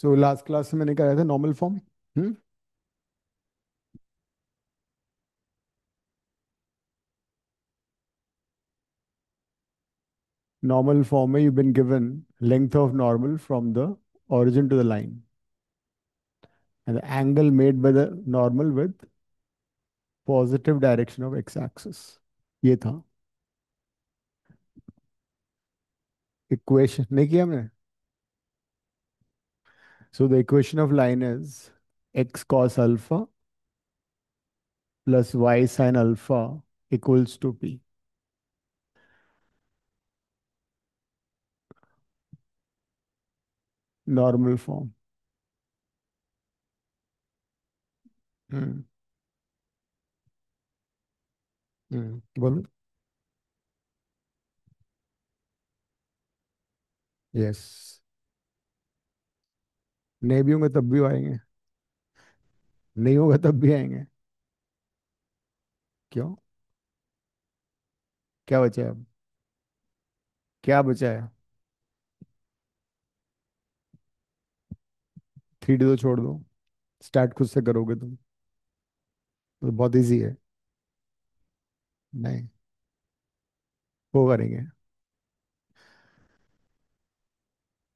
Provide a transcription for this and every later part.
So last class में मैंने कराया था नॉर्मल फॉर्म. हम्म. Normal form में you've been given length of normal from the origin to the line and the angle made by the normal with positive direction of x-axis. ये था equation. नहीं किया हमने. So the equation of line is x cos alpha plus y sin alpha equals to p. Normal form. हम्म. बोलो. Yes. नहीं भी होंगे तब भी आएंगे. नहीं होगा तब भी आएंगे. क्यों. क्या बचा है अब. क्या बचा है. 3D तो छोड़ दो. स्टार्ट खुद से करोगे तुम. तो बहुत इजी है. नहीं. वो करेंगे.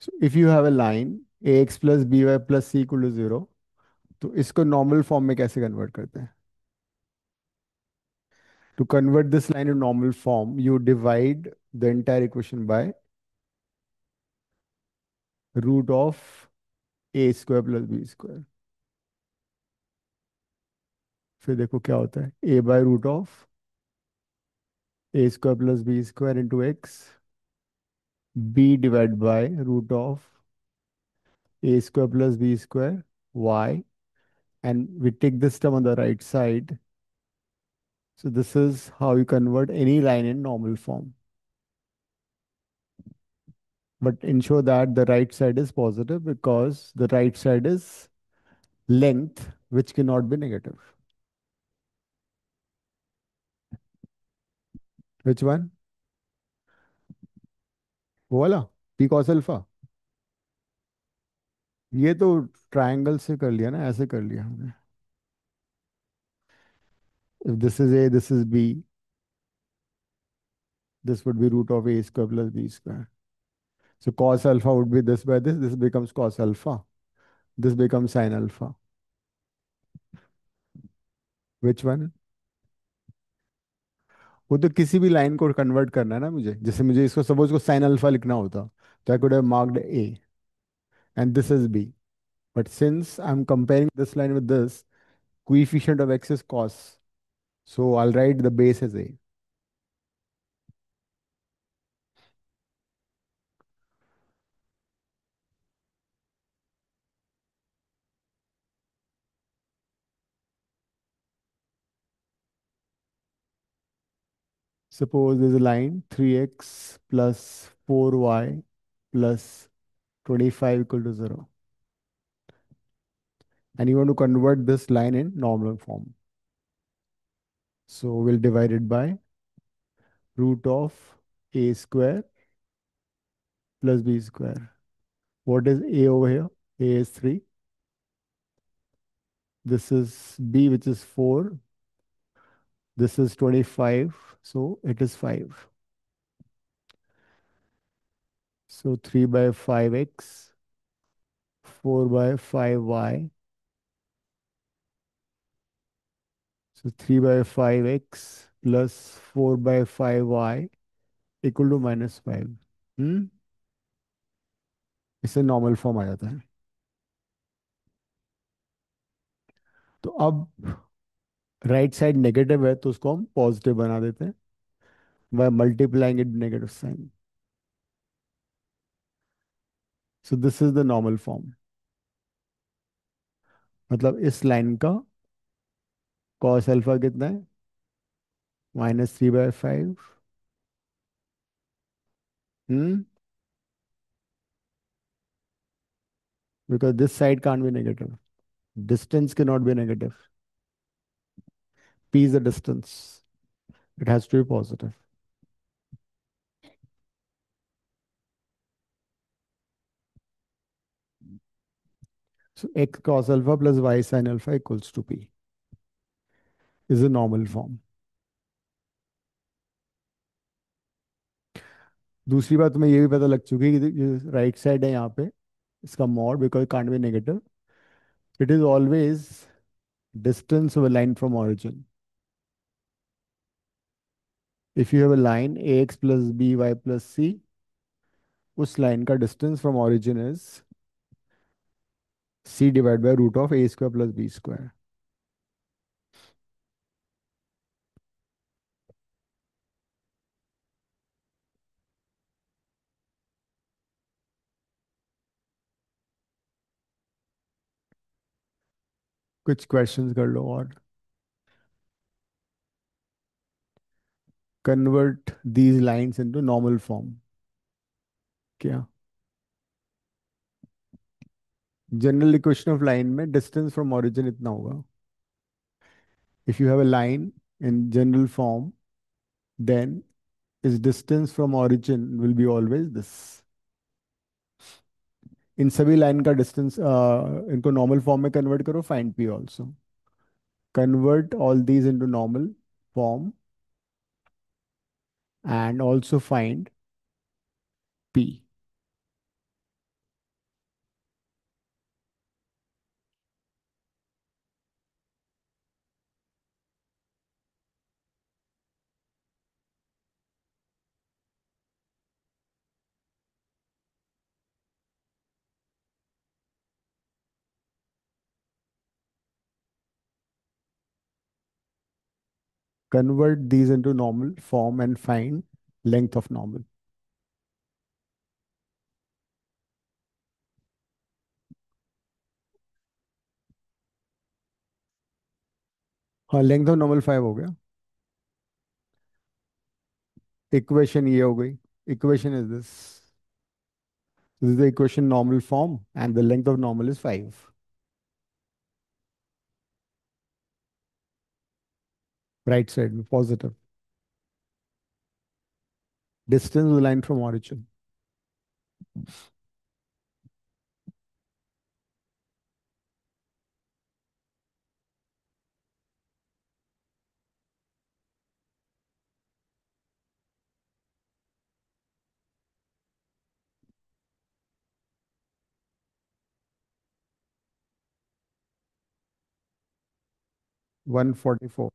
So if you have a line ax plus by plus c equal to 0, तो इसको नॉर्मल फॉर्म में कैसे कन्वर्ट करते हैं. To convert this line in normal form, you divide the entire equation by root of a square plus b square. फिर देखो क्या होता है. a by root of a square plus b square into x, b divided by root of a square plus b square y, and we take this term on the right side. So this is how you convert any line in normal form. But ensure that the right side is positive because the right side is length, which cannot be negative. Which one. वो वाला. p cos alpha. ये तो triangle से कर लिया ना. ऐसे कर लिया हमने. If this is a, this is b, this would be root of a square plus b square. So cos alpha would be this by this. This becomes cos alpha. This becomes sin alpha. Which one. वो तो किसी भी line को convert करना है ना मुझे. जैसे मुझे इसको सपोज को साइन अल्फा लिखना होता तो I could have marked A and this is B. But since I'm comparing this line with this, coefficient of x is cos. So I'll write the base as a. Suppose there's a line 3x plus 4y plus 25 equal to 0. And you want to convert this line in normal form. So we'll divide it by root of a square plus b square. What is a over here? A is 3. This is b, which is 4. This is 25. So it is 5. So 3 by 5x, 4 by 5y. So 3 by 5x plus 4 by 5y equal to -5. हम्म. इससे normal form आ जाता है. तो अब right side negative है तो उसको हम positive बना देते हैं by multiplying it negative sign. So this is the normal form. मतलब इस लाइन का कॉस अल्फा कितना है. -3/5. Hmm. Because this side can't be negative. Distance cannot be negative. P is the distance. It has to be positive. So x cos alpha plus y sin alpha equals to p is a normal form. दूसरी बात तुम्हें ये भी पता लग चुकी है कि जो राइट साइड है यहाँ पे, इसका mod because can't be negative, it is always distance of a line from origin. If you have a line A X plus B Y plus C, उस लाइन का distance from origin is C divide by root of A square plus B square. कुछ questions कर लो और. Convert these lines into normal form. क्या? General equation of line में distance from origin इतना होगा. If you have a line in general form, then इस distance from origin will be always this. इन सभी लाइन का डिस्टेंस इनको normal form में कन्वर्ट करो, find P also. Convert all these into normal form and also find P. Convert these into normal form and find length of normal. हाँ, length of normal 5 हो गया. Equation ये हो गई. Equation is this. This is the equation normal form and the length of normal is 5. Right side positive. Distance of the line from origin. 144.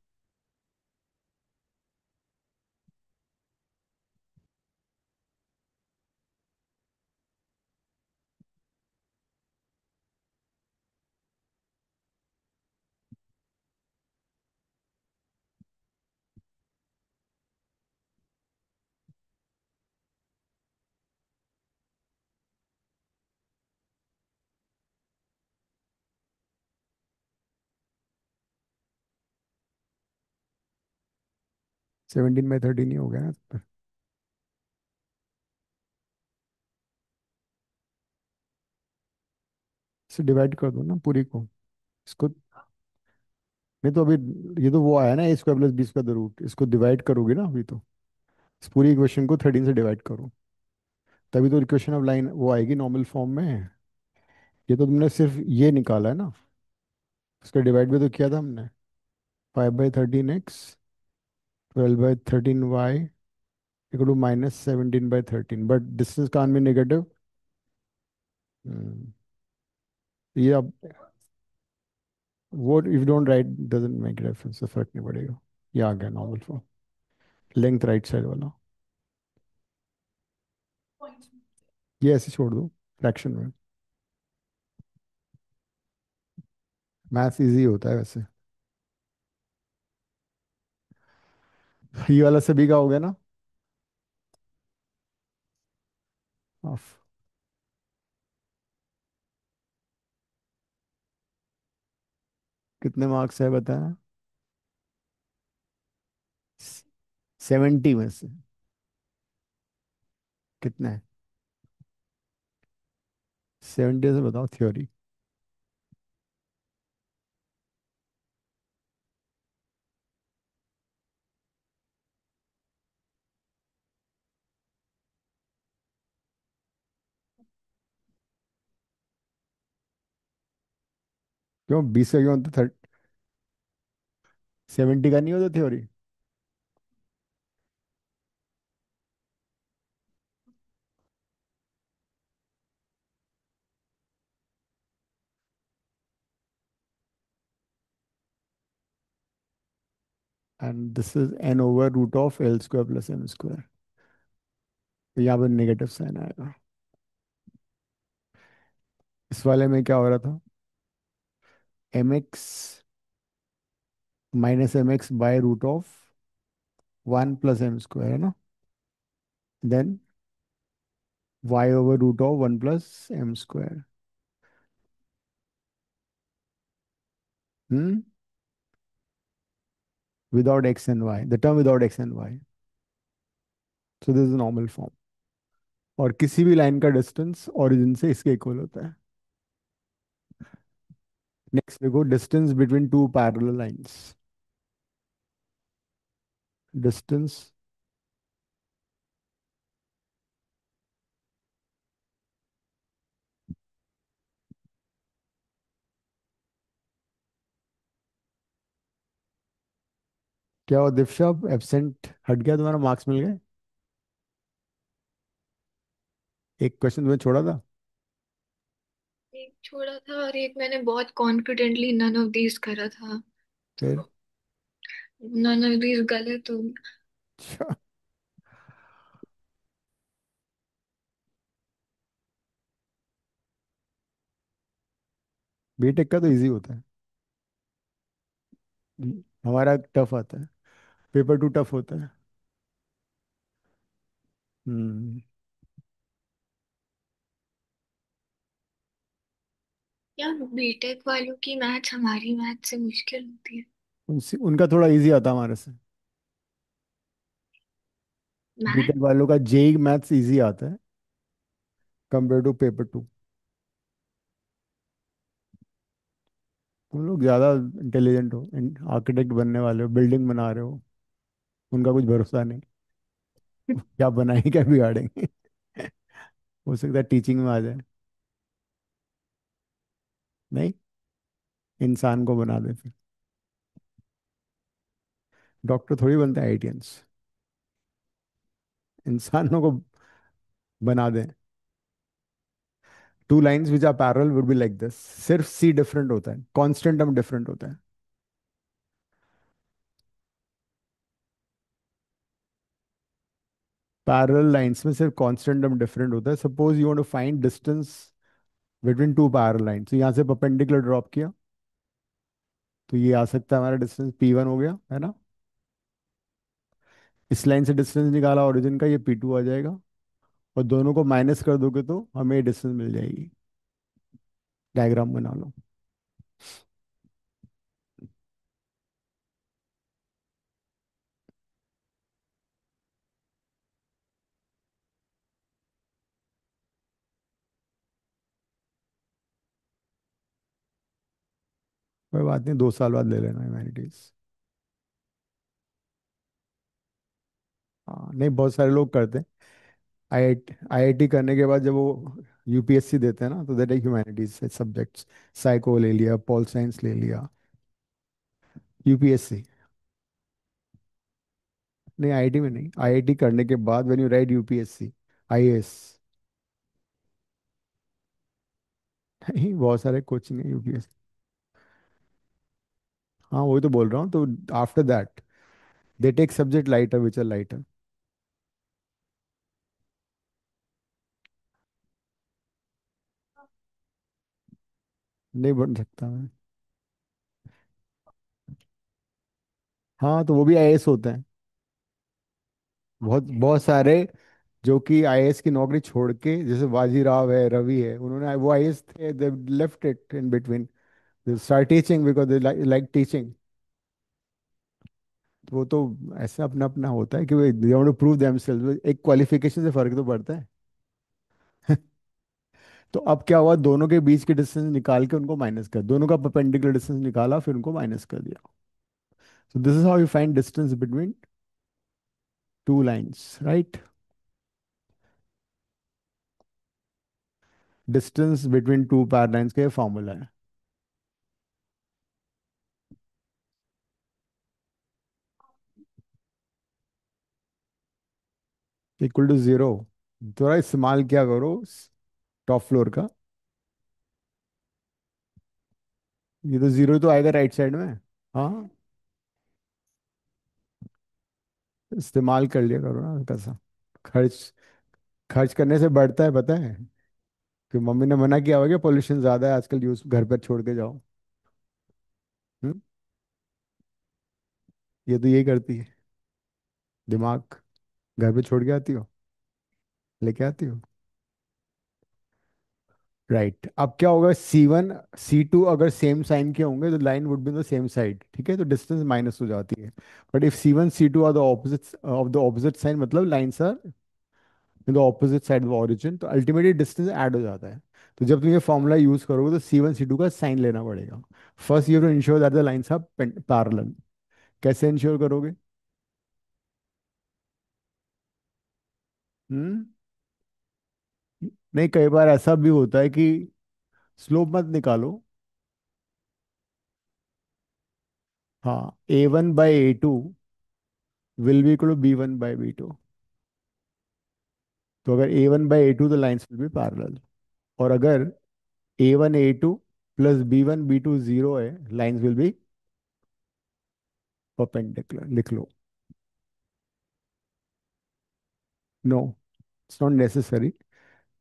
17/13 ही हो गया ना. इसे डिवाइड कर दो ना पूरी को. इसको नहीं तो अभी, ये तो वो आया ना A square plus B square root, इसको डिवाइड करोगे ना अभी तो. इस पूरी इक्वेशन को 13 से डिवाइड करो, तभी तो इक्वेशन ऑफ लाइन वो आएगी नॉर्मल फॉर्म में. ये तो तुमने सिर्फ ये निकाला है ना, इसका डिवाइड भी तो किया था हमने. 5/13 x, 12/13 y equal to -17/13, but distance can't be negative. Hmm. ये अब वो if don't write doesn't make reference, फर्क नहीं पड़ेगा. ये आ गया normal form. Length right side वाला. ये ऐसे छोड़ दो फ्रैक्शन में. मैथ्स इजी होता है वैसे. ये वाला सभी का हो गया ना. ऑफ. कितने मार्क्स है बताया? 70 में से कितने हैं? 70 से बताओ थ्योरी. क्यों 20 का क्यों होता? 70 का नहीं होता theory? And this is an over root of L square plus M square. तो यहाँ पर नेगेटिव साइन आएगा। इस वाले में क्या हो रहा था? M X minus M X by root of 1 plus M square, है ना? Then Y over root of 1 plus M square. Hmm. Without X and Y, the term without X and Y. So this is normal form. और किसी भी line का distance origin से इसके equal होता है। नेक्स्ट देखो, distance between two parallel lines. Distance, क्या हुआ दीक्षा? एब्सेंट हट गया, तुम्हारा मार्क्स मिल गए? एक क्वेश्चन तुम्हें छोड़ा था। एक छोड़ा था और एक मैंने बहुत कॉन्फिडेंटली नन ऑफ दीज करा था। फिर? तो नन ऑफ दीज गलत हो। अच्छा। बीटेक का तो इजी होता है। हमारा टफ आता है। पेपर टू टफ होता है। हम्म। यार बीटेक वालों की मैथ्स हमारी मैथ से मुश्किल होती है। उनका थोड़ा इजी आता है हमारे से। मैथ। बीटेक वालों का जेई मैथ्स इजी आता है कंपेयर टू पेपर टू। तुम लोग ज़्यादा इंटेलिजेंट हो, आर्किटेक्ट बनने वाले हो, बिल्डिंग बना रहे हो। उनका कुछ भरोसा नहीं, क्या बनाएंगे क्या बिगाड़ेंगे। हो सकता है टीचिंग में आ जाए। नहीं, इंसान को बना दे फिर। डॉक्टर थोड़ी बनते हैं आईआईटियंस। इंसानों को बना दें। Two lines which are parallel would be like this. सिर्फ सी डिफरेंट होता है, कांस्टेंट टर्म डिफरेंट होता है। पैरेलल लाइंस में सिर्फ कांस्टेंट टर्म डिफरेंट होता है। Suppose you want to find distance between two parallel lines, तो यहाँ से परपेंडिकुलर ड्रॉप किया, तो ये आ सकता है हमारा डिस्टेंस P1 हो गया, है ना? इस लाइन से डिस्टेंस निकाला ओरिजिन का, ये P2 आ जाएगा। और दोनों को माइनस कर दोगे तो हमें डिस्टेंस मिल जाएगी। डायग्राम बना लो। कोई बात नहीं, 2 साल बाद ले लेना ह्यूमैनिटीज। हाँ नहीं, बहुत सारे लोग करते हैं। आईआईटी करने के बाद जब वो यूपीएससी देते हैं ना, तो देते ह्यूमैनिटीज से सब्जेक्ट्स। साइको ले लिया, पॉल साइंस ले लिया। यूपीएससी नहीं, आईआईटी में नहीं। आईआईटी करने के बाद when you right UPSC, IAS. नहीं, बहुत सारे कोचिंग है यूपीएससी। हाँ वही तो बोल रहा हूँ। तो after that they take subject lighter which are lighter. नहीं बन सकता मैं। हाँ तो वो भी आईएएस होते हैं। बहुत बहुत सारे जो कि आईएएस की नौकरी छोड़ के, जैसे बाजीराव है, रवि है, उन्होंने, वो आईएएस थे, they left it in between, they start teaching because they like teaching. तो वो तो ऐसा अपना अपना होता है कि वे they want to prove themselves. एक क्वालिफिकेशन से फर्क तो पड़ता है। तो अब क्या हुआ, दोनों के बीच के डिस्टेंस निकाल के उनको माइनस कर, दोनों का परपेंडिकुलर डिस्टेंस निकाला, फिर उनको माइनस कर दिया। So this is how you find distance between two lines, right? Distance between two pair lines का ये फॉर्मूला है। Equal to zero. थोड़ा इस्तेमाल क्या करो टॉप फ्लोर का। ये तो जीरो तो आएगा राइट साइड में। हाँ, इस्तेमाल कर लिया करो ना हल्का सा। खर्च खर्च करने से बढ़ता है, पता है। कि मम्मी ने मना किया होगा, पोल्यूशन ज्यादा है आजकल, यूज घर पर छोड़ के जाओ। हम्म। ये तो यही करती है। दिमाग घर पे छोड़ के आती हो, लेके आती हो। राइट, अब क्या होगा, C1 C2 अगर सेम साइन के होंगे तो line would be the same side, ठीक है, तो डिस्टेंस माइनस हो जाती है। But if C1 C2 are the opposite sign, मतलब lines are in the opposite side of origin, तो अल्टीमेटली डिस्टेंस ऐड हो जाता है। तो जब तुम ये फॉर्मूला यूज करोगे तो C1 C2 का साइन लेना पड़ेगा। First you have to ensure that the lines are parallel. कैसे इंश्योर करोगे? हम्म। नहीं, कई बार ऐसा भी होता है कि स्लोप मत निकालो। हाँ, A1/A2 will be equal to B1/B2। तो अगर A1/A2 तो लाइन्स विल बी पैरेलल। और अगर A1/A2 प्लस B1/B2 जीरो है, लाइन्स विल बी परपेंडिकुलर, लिख लो। No, it's not necessary.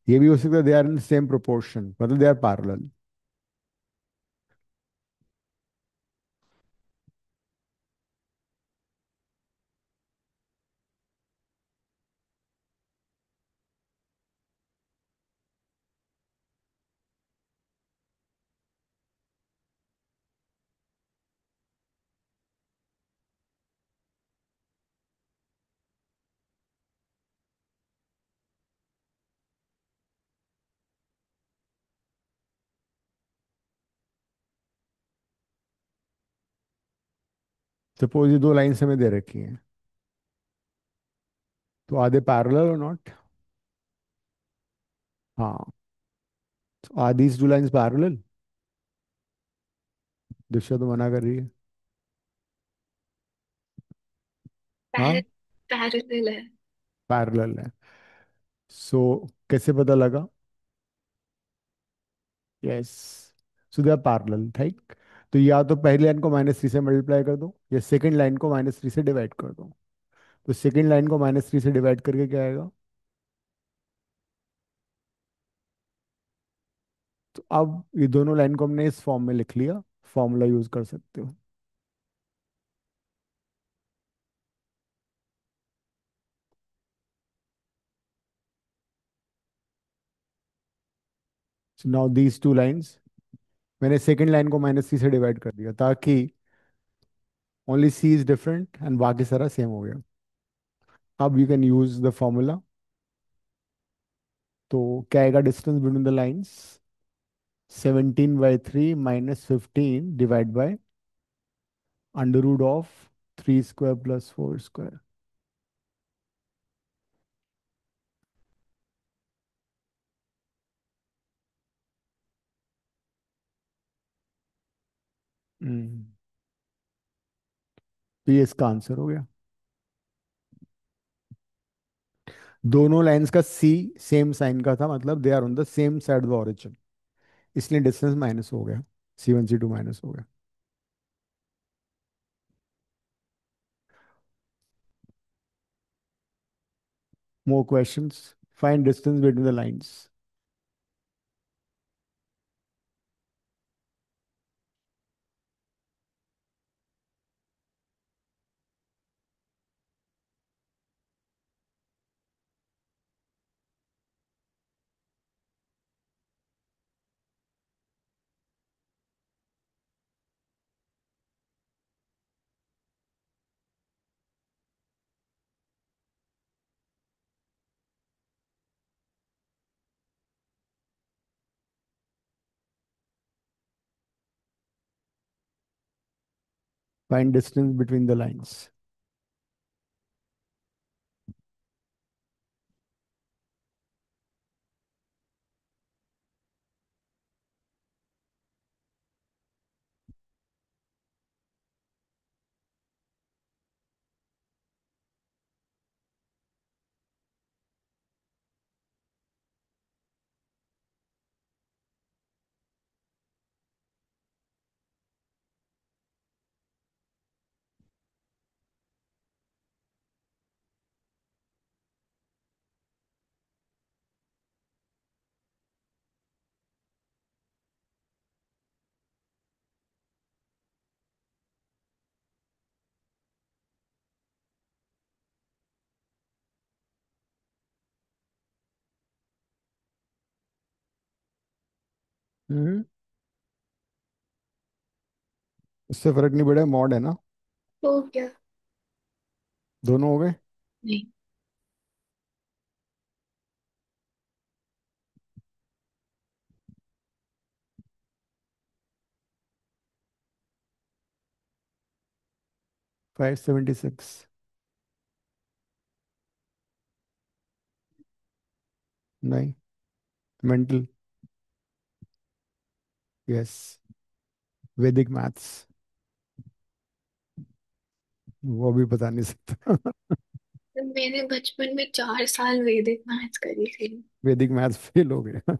ये भी हो सकता है they are in same proportion, मतलब दे आर पैरेलल। सपोज ये दो लाइन्स हमें दे रखी हैं, तो आर दे पैरेलल और नॉट? हाँ, तो are these two lines parallel? दिशा तो मना कर रही है। हाँ, पैरेलल है। पैरेलल है। सो कैसे पता लगा? Yes, so they are parallel, ठीक। तो या तो पहली लाइन को -3 से मल्टीप्लाई कर दो, या सेकंड लाइन को -3 से डिवाइड कर दो। तो सेकंड लाइन को -3 से डिवाइड करके क्या आएगा? तो अब ये दोनों लाइन को हमने इस फॉर्म में लिख लिया, फॉर्मूला यूज कर सकते हो। So now these two lines, मैंने सेकंड लाइन को -3 से डिवाइड कर दिया ताकि only C is different and बाकी सारा सेम हो गया। अब you can use the formula. तो क्या आएगा distance between the lines? 17/3 -15 divide by √3² + 4²। हम्म, तो ये इसका आंसर हो गया। दोनों लाइंस का C सेम साइन का था, मतलब they are on the same side of origin, इसलिए डिस्टेंस माइनस हो गया। C1 C2 माइनस हो गया। More questions? Find distance between the lines. Find distance between the lines. Hmm. उससे फर्क नहीं पड़ा, मॉड है ना। तो क्या? दोनों हो गए। नहीं। 576। नहीं। मेंटल। यस। वैदिक मैथ्स। वो भी बता नहीं सकता। तो मैंने बचपन में 4 साल वैदिक मैथ्स करी थी। वैदिक मैथ्स फेल हो गया।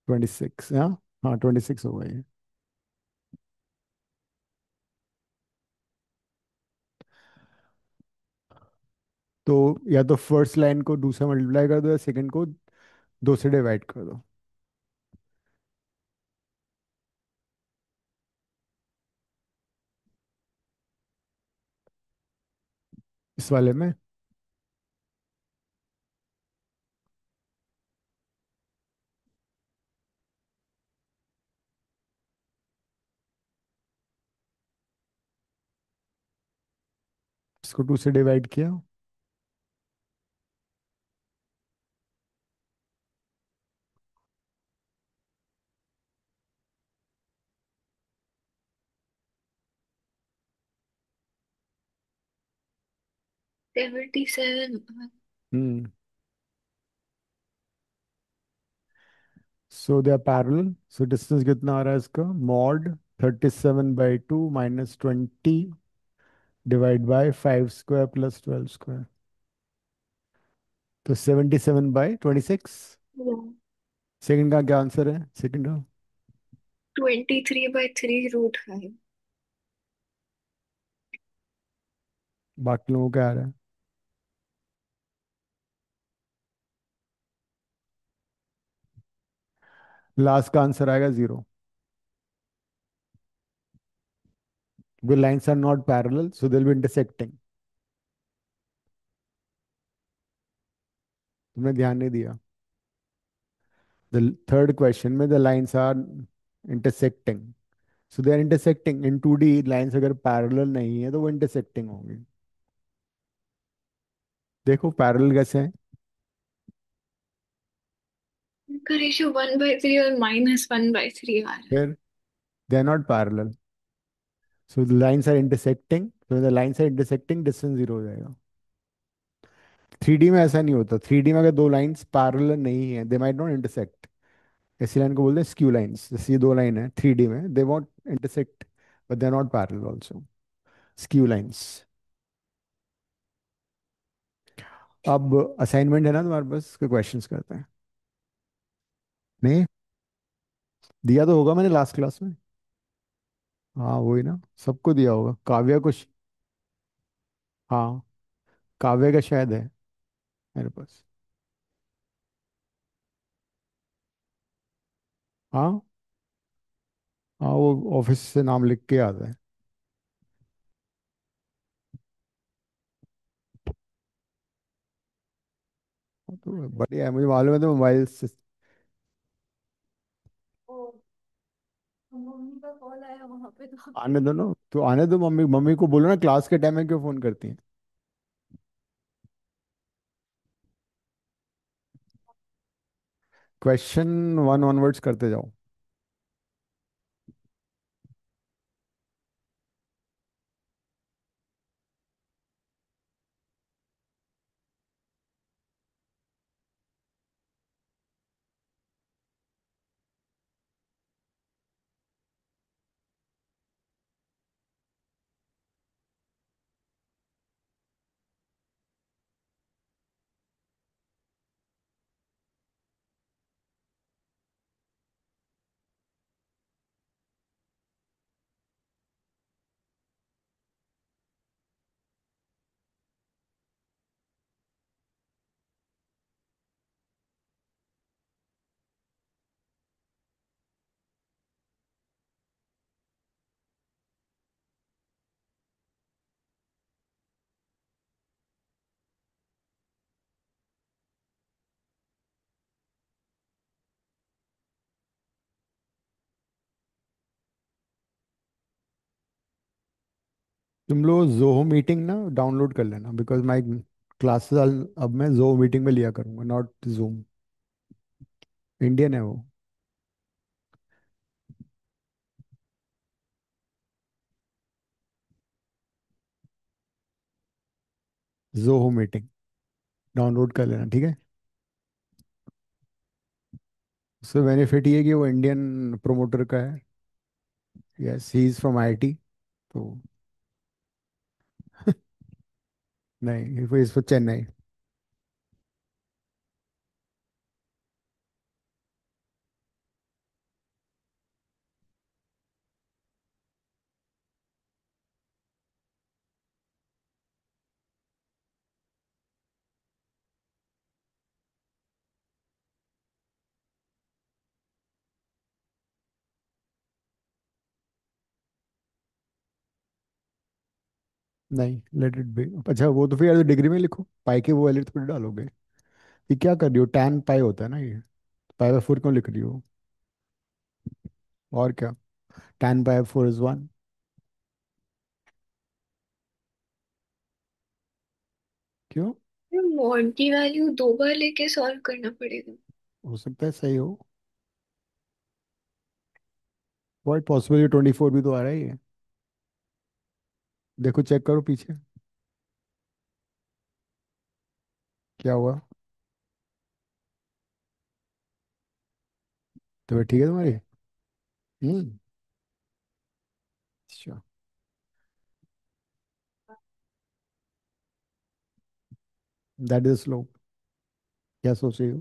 26, हाँ। हाँ 26 हो गई। तो या तो फर्स्ट लाइन को दूसरा मल्टीप्लाई कर दो, या सेकंड को दो से डिवाइड कर दो। इस वाले में। इसको 2 से डिवाइड किया। 77। Hmm. So they are parallel. So distance कितना आ रहा है इसका? Mod 37/2 -20 divide by 5 square plus 12 square. तो 77/26। सेकंड का क्या आंसर है, सेकंड का? 23/3√5। बाकी लोगों को क्या आ रहा है? लास्ट का आंसर आएगा 0। The lines are not parallel, so they'll be intersecting. तुमने ध्यान नहीं दिया। The third question में the lines are intersecting. So they are intersecting in 2D lines, अगर parallel नहीं है तो वो intersecting होंगी। देखो parallel कैसे है। का रेशियो 1/3 और -1/3 आ रहा है। फिर they are not parallel. So the lines are intersecting. So when the lines are intersecting, distance 0 हो जाएगा। 3D में ऐसा नहीं होता। 3D में अगर दो लाइंस पैरेलल नहीं है, दे माइट नॉट इंटरसेक्ट। ऐसी लाइन को बोलते हैं स्क्यू लाइंस। जैसे ये दो लाइन है 3D में, they won't intersect, but they are not parallel also. Skew lines. अब असाइनमेंट है ना तुम्हारे पास, कोई क्वेश्चंस करते हैं? नहीं। दिया तो होगा मैंने लास्ट क्लास में। हाँ वही ना, सबको दिया होगा। काव्या को हाँ, काव्या का शायद है मेरे पास। हाँ। हाँ वो ऑफिस से नाम लिख के आता है। तो बढ़िया है, मुझे मालूम है तो मोबाइल से। ओ, मम्मी का कॉल आया वहां पे तो। आने दो ना, तो आने दो। मम्मी मम्मी को बोलो ना, क्लास के टाइम में क्यों फोन करती हैं। क्वेश्चन 1 ऑनवर्ड्स करते जाओ। तुम लोग जोहो मीटिंग ना डाउनलोड कर लेना, बिकॉज माई क्लासेस अब मैं जोहो मीटिंग में लिया करूँगा, नॉट जूम। इंडियन है वो। जोहो मीटिंग डाउनलोड कर लेना, ठीक है। उससे बेनिफिट ये है कि वो इंडियन प्रोमोटर का है। Yes, he is from IIT. तो नहीं, वो इज फॉर चेन्नई। नहीं, लेट इट बी। अच्छा, वो तो फिर यार डिग्री में लिखो, पाई के वो वैल्यू थोड़ी डालोगे। ये क्या कर रही हो, टैन पाई होता है ना ये। पाई बाय फोर क्यों लिख रही हो? और क्या, tan pi four is one. क्यों? मॉड की वैल्यू 2 बार लेके सॉल्व करना पड़ेगा। हो सकता है सही हो। क्वाइट पॉसिबल, ये 24 भी तो आ रहा ही है। देखो, चेक करो पीछे क्या हुआ। तो ठीक है तुम्हारी। हम्म। अच्छा, दैट इज स्लो। क्या सोच रही हो?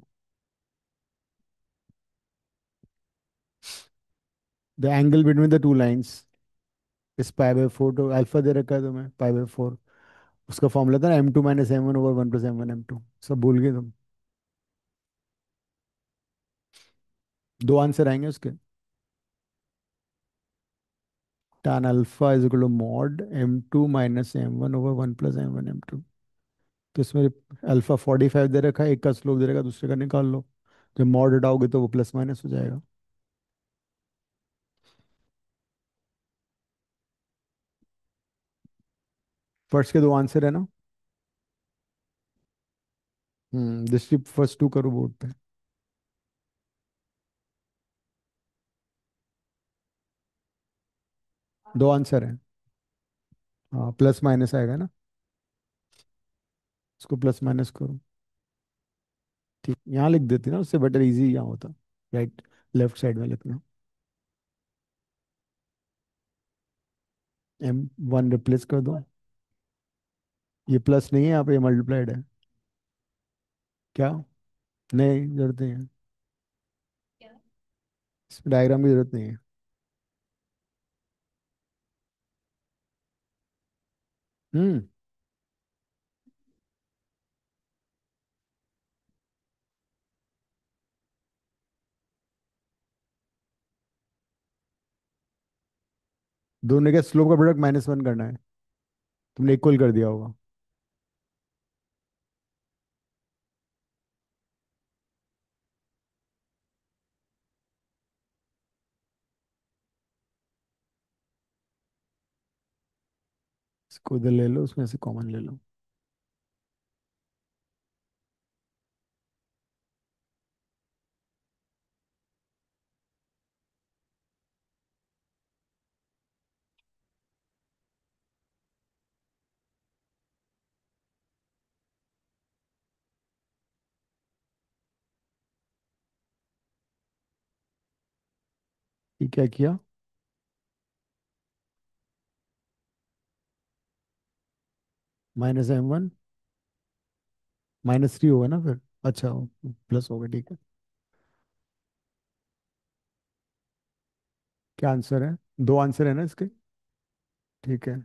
The angle between the two lines इस पाई बाय फोर, तो अल्फा दे रखा है तुम्हें पाई बाय फोर। उसका फॉर्मूला था ना, M2 - M1/1 + M1 M2। सब भूल गए तुम? दो आंसर आएंगे उसके। tan alpha is equal to mod M2 - M1/1 + M1 M2। तो इसमें अल्फा 45 दे रखा है, एक का स्लोप दे रखा है, दूसरे का निकाल लो। जब मॉड हटाओगे तो वो प्लस माइनस हो जाएगा। फर्स्ट के दो आंसर है ना। दिस फर्स्ट टू करो बोर्ड पे। दो आंसर है। हाँ, प्लस माइनस आएगा ना। इसको प्लस माइनस करो। ठीक, यहाँ लिख देती ना, उससे बेटर इजी यहाँ होता। राइट, लेफ्ट साइड में लिखना। M1 रिप्लेस कर दो। ये प्लस नहीं है यहाँ पे, ये मल्टीप्लाइड है। क्या? नहीं, जरूरत नहीं है। इसमें डायग्राम की जरूरत नहीं है। हम्म। दोनों के स्लोप का प्रोडक्ट -1 करना है। तुमने इक्वल कर दिया होगा। इसको इधर ले लो, उसमें से कॉमन ले लो। ये क्या किया? -M1 -3 होगा ना फिर। अच्छा, प्लस होगा, ठीक है। क्या आंसर है? दो आंसर है ना इसके। ठीक है।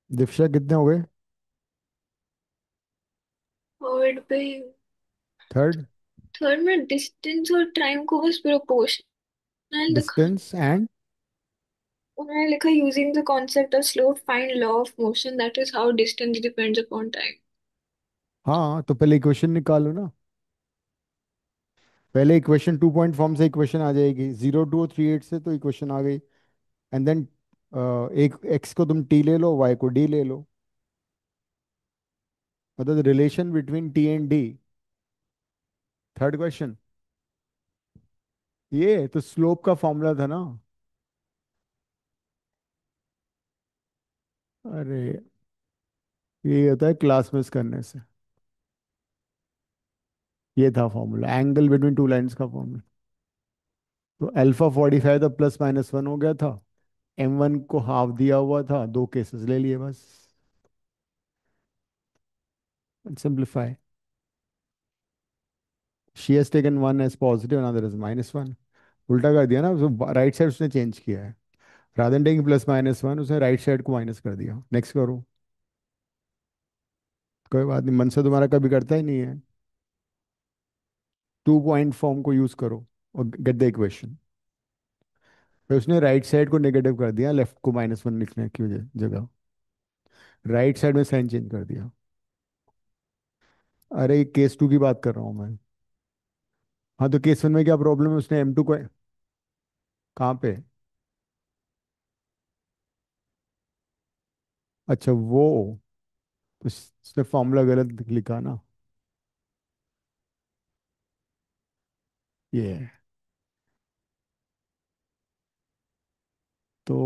दीक्षा कितने हो गए? और पे थर्ड। थर्ड में डिस्टेंस और टाइम को बस प्रोपोर्शनल दिखा। डिस्टेंस एंड उन्होंने लिखा using the concept of slow find law of motion that is how distance depends upon time. हाँ, तो पहले इक्वेशन निकालो ना। पहले इक्वेशन 2 पॉइंट फॉर्म से इक्वेशन आ जाएगी, 0 2 3 8 से तो इक्वेशन आ गई। एंड देन एक एक्स को तुम टी ले लो, वाई को डी ले लो। मतलब relation between T and D. Third question. ये तो स्लोप का फॉर्मूला था ना। अरे, ये होता है क्लास मिस करने से। ये था formula, angle between two lines का फॉर्मूला। तो अल्फा 45 तो प्लस माइनस वन हो गया था। M1 को हाफ दिया हुआ था, दो केसेस ले लिए बस। Simplify. She has taken one as positive, another is -1। उल्टा कर दिया ना, उसको राइट साइड उसने चेंज किया है। रादर देन टेकिंग +-1 उसने राइट साइड को माइनस कर दिया। नेक्स्ट करो। कोई बात नहीं, मन से तुम्हारा कभी करता ही नहीं है। 2 पॉइंट फॉर्म को यूज करो और गेट द इक्वेशन। फिर उसने राइट साइड को नेगेटिव कर दिया, लेफ्ट को -1 लिखने की जगह राइट साइड में साइन चेंज कर दिया। अरे, केस 2 की बात कर रहा हूँ मैं। हाँ, तो केस 1 में क्या प्रॉब्लम है, उसने M2 को कहाँ पे। अच्छा, वो तो उसने फॉर्मूला गलत लिखा ना। ये है। तो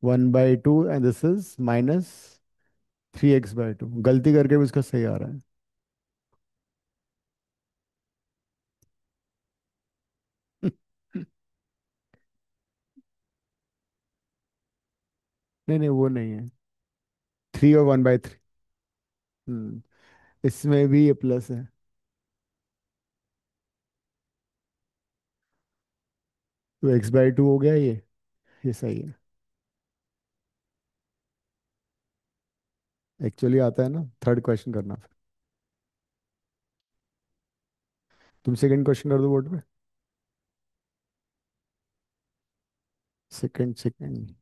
1/2 एंड दिस इज -3x/2, गलती करके भी उसका सही आ रहा है। नहीं नहीं, वो नहीं है। 3 और 1/3। हम्म। इसमें भी ये प्लस है। तो x/2 हो गया ये सही है। एक्चुअली आता है ना, थर्ड क्वेश्चन करना फिर। तुम सेकंड क्वेश्चन कर दो बोर्ड पे। Second second.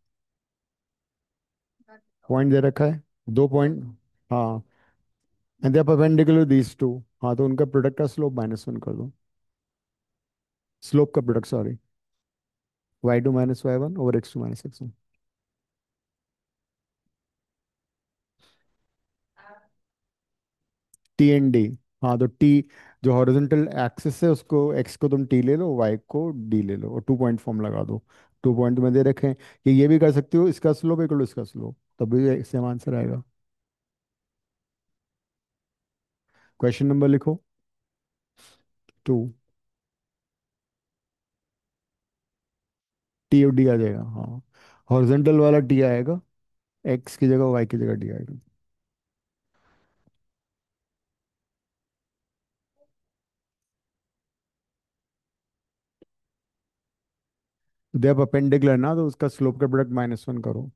पॉइंट दे रखा है, 2 पॉइंट। हाँ, and they are perpendicular these two. हाँ, तो उनका प्रोडक्ट का स्लोप -1 कर दो। स्लोप का product, sorry. y2 - y1/x2 - x1। T and D. हाँ, तो टी जो हॉरिजॉन्टल एक्सिस है उसको, एक्स को तुम टी ले लो, वाई को डी ले लो, और 2 पॉइंट फॉर्म लगा दो। 2 पॉइंट में दे रखे हैं कि ये भी कर सकते हो, इसका स्लोप इक्वल टू इसका स्लोप, तब भी सेम आंसर आएगा। क्वेश्चन नंबर लिखो। 2। टी और डी आ जाएगा, हाँ। हॉरिजॉन्टल वाला टी आएगा, एक्स की जगह वाई की जगह डी आएगा। दे आप अपेंडिकुलर ना, तो उसका स्लोप का प्रोडक्ट -1 करो।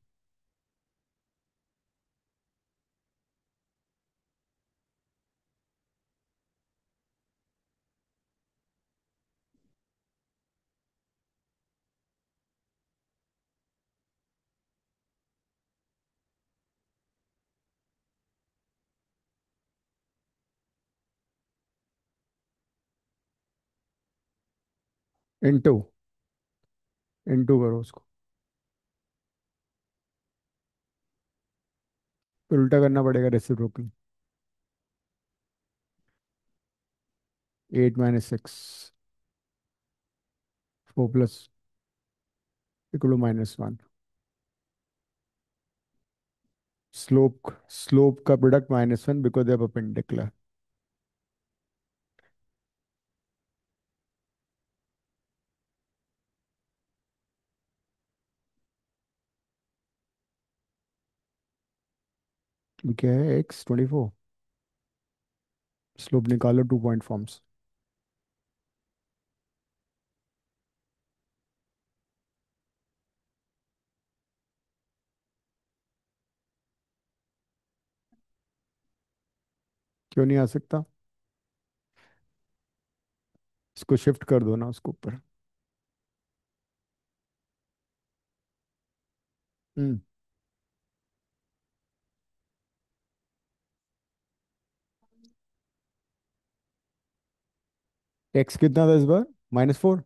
इनटू। इनटू करो उसको। फिर उल्टा करना पड़ेगा, रेसिप्रोकल। 8 - 6, 4 + equal to -1। स्लोप का product -1 because they are perpendicular. क्या है, x24। स्लोप निकालो 2 पॉइंट फॉर्म्स। क्यों नहीं आ सकता। इसको शिफ्ट कर दो ना उसको ऊपर। हम्म। एक्स कितना था इस बार? -4?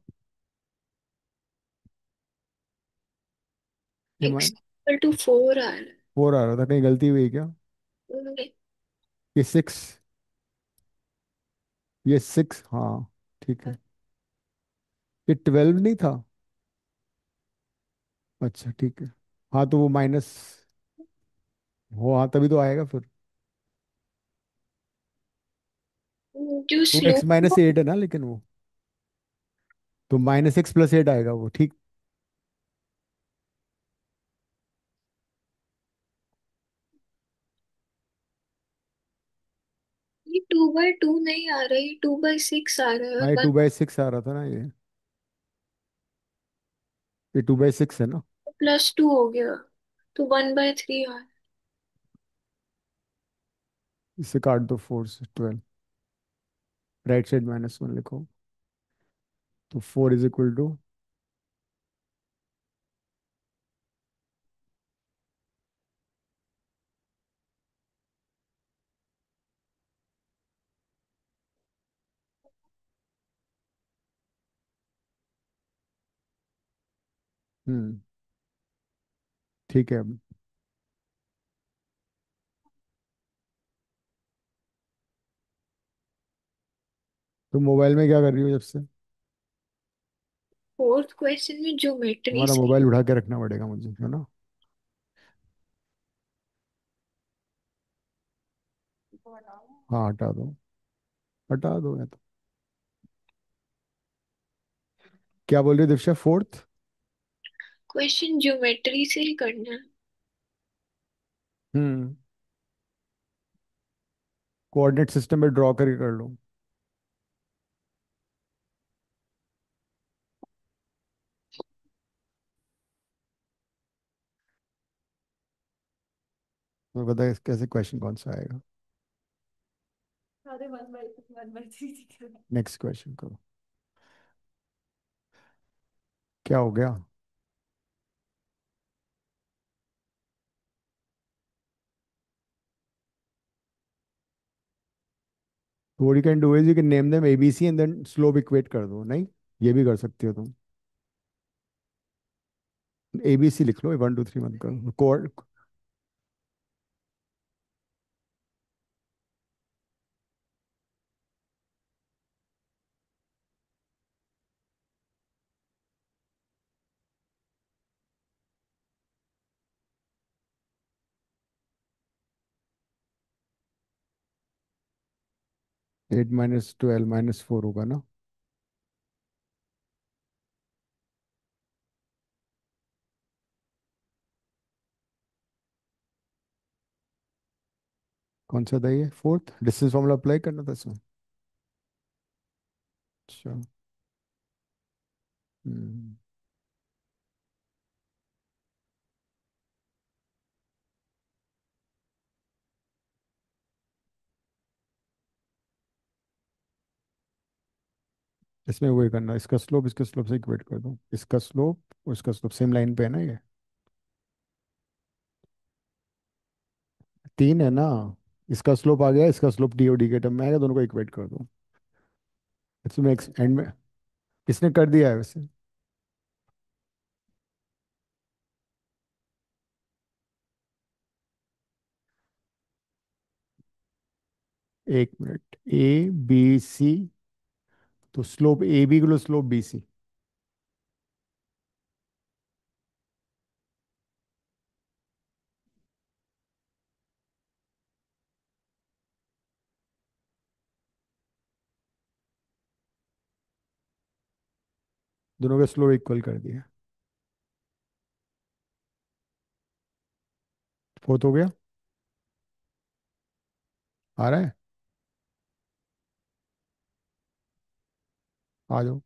ये एक्स इक्वल टू 4 आ रहा 4 आ रहा था, कहीं गलती हुई क्या? है। ये 6, ये 6, हाँ ठीक है। ये 12 नहीं था? अच्छा ठीक है। हाँ तो वो माइनस हो, हाँ तभी तो आएगा फिर। जो वो स्लो, x-8 है ना, लेकिन वो तो -x + 8 आएगा वो, ठीक। ये 2/2 नहीं आ रहा, ये 2/6 आ रहा है हाँ और ये वन 2/6 आ रहा था ना ये 2/6 है ना। +2 हो गया, तो 1/3 आ रहा है। इससे काट दो 4 से 12, राइट साइड -1 लिखो। तो 4 = हम्म, ठीक है। अब तो मोबाइल में क्या कर रही हो जब से? फोर्थ क्वेश्चन में ज्योमेट्री तुम्हारा से। मोबाइल उठा के रखना पड़ेगा मुझे, है ना? हाँ हटा दो, हटा दो या तो। क्या बोल रही हो दीक्षा, फोर्थ? क्वेश्चन ज्योमेट्री से ही करना है। हम्म, कोऑर्डिनेट सिस्टम में ड्रॉ करके कर लो। तो बताइए कैसे क्वेश्चन कौन सा आएगा। नेक्स्ट क्वेश्चन करो। क्या हो गया? What you can do is you can name them ABC and then slope equate कर दो, नहीं? ये भी कर सकती हो तुम। ABC लिख लो, 1 2 3 मत करो कोड। 8 - 12 - 4 होगा ना? कौन सा था ये? फोर्थ डिस्टेंस फॉर्मूला अप्लाई करना था इसमें। अच्छा। हम्म, इसमें वही करना, इसका स्लोप से इक्वेट कर दो, इसका स्लोप और इसका स्लोप सेम लाइन पे है ना ये। 3 है ना। इसका स्लोप आ गया, इसका स्लोप DOD के टर्म में आएगा, दोनों को इक्वेट कर दो। इसमें एंड में किसने कर दिया है वैसे? 1 मिनट, ABC, तो स्लोप AB को स्लोप BC। दोनों का स्लोप इक्वल कर दिया। फोर्थ हो गया। आ रहा है? आ जाओ।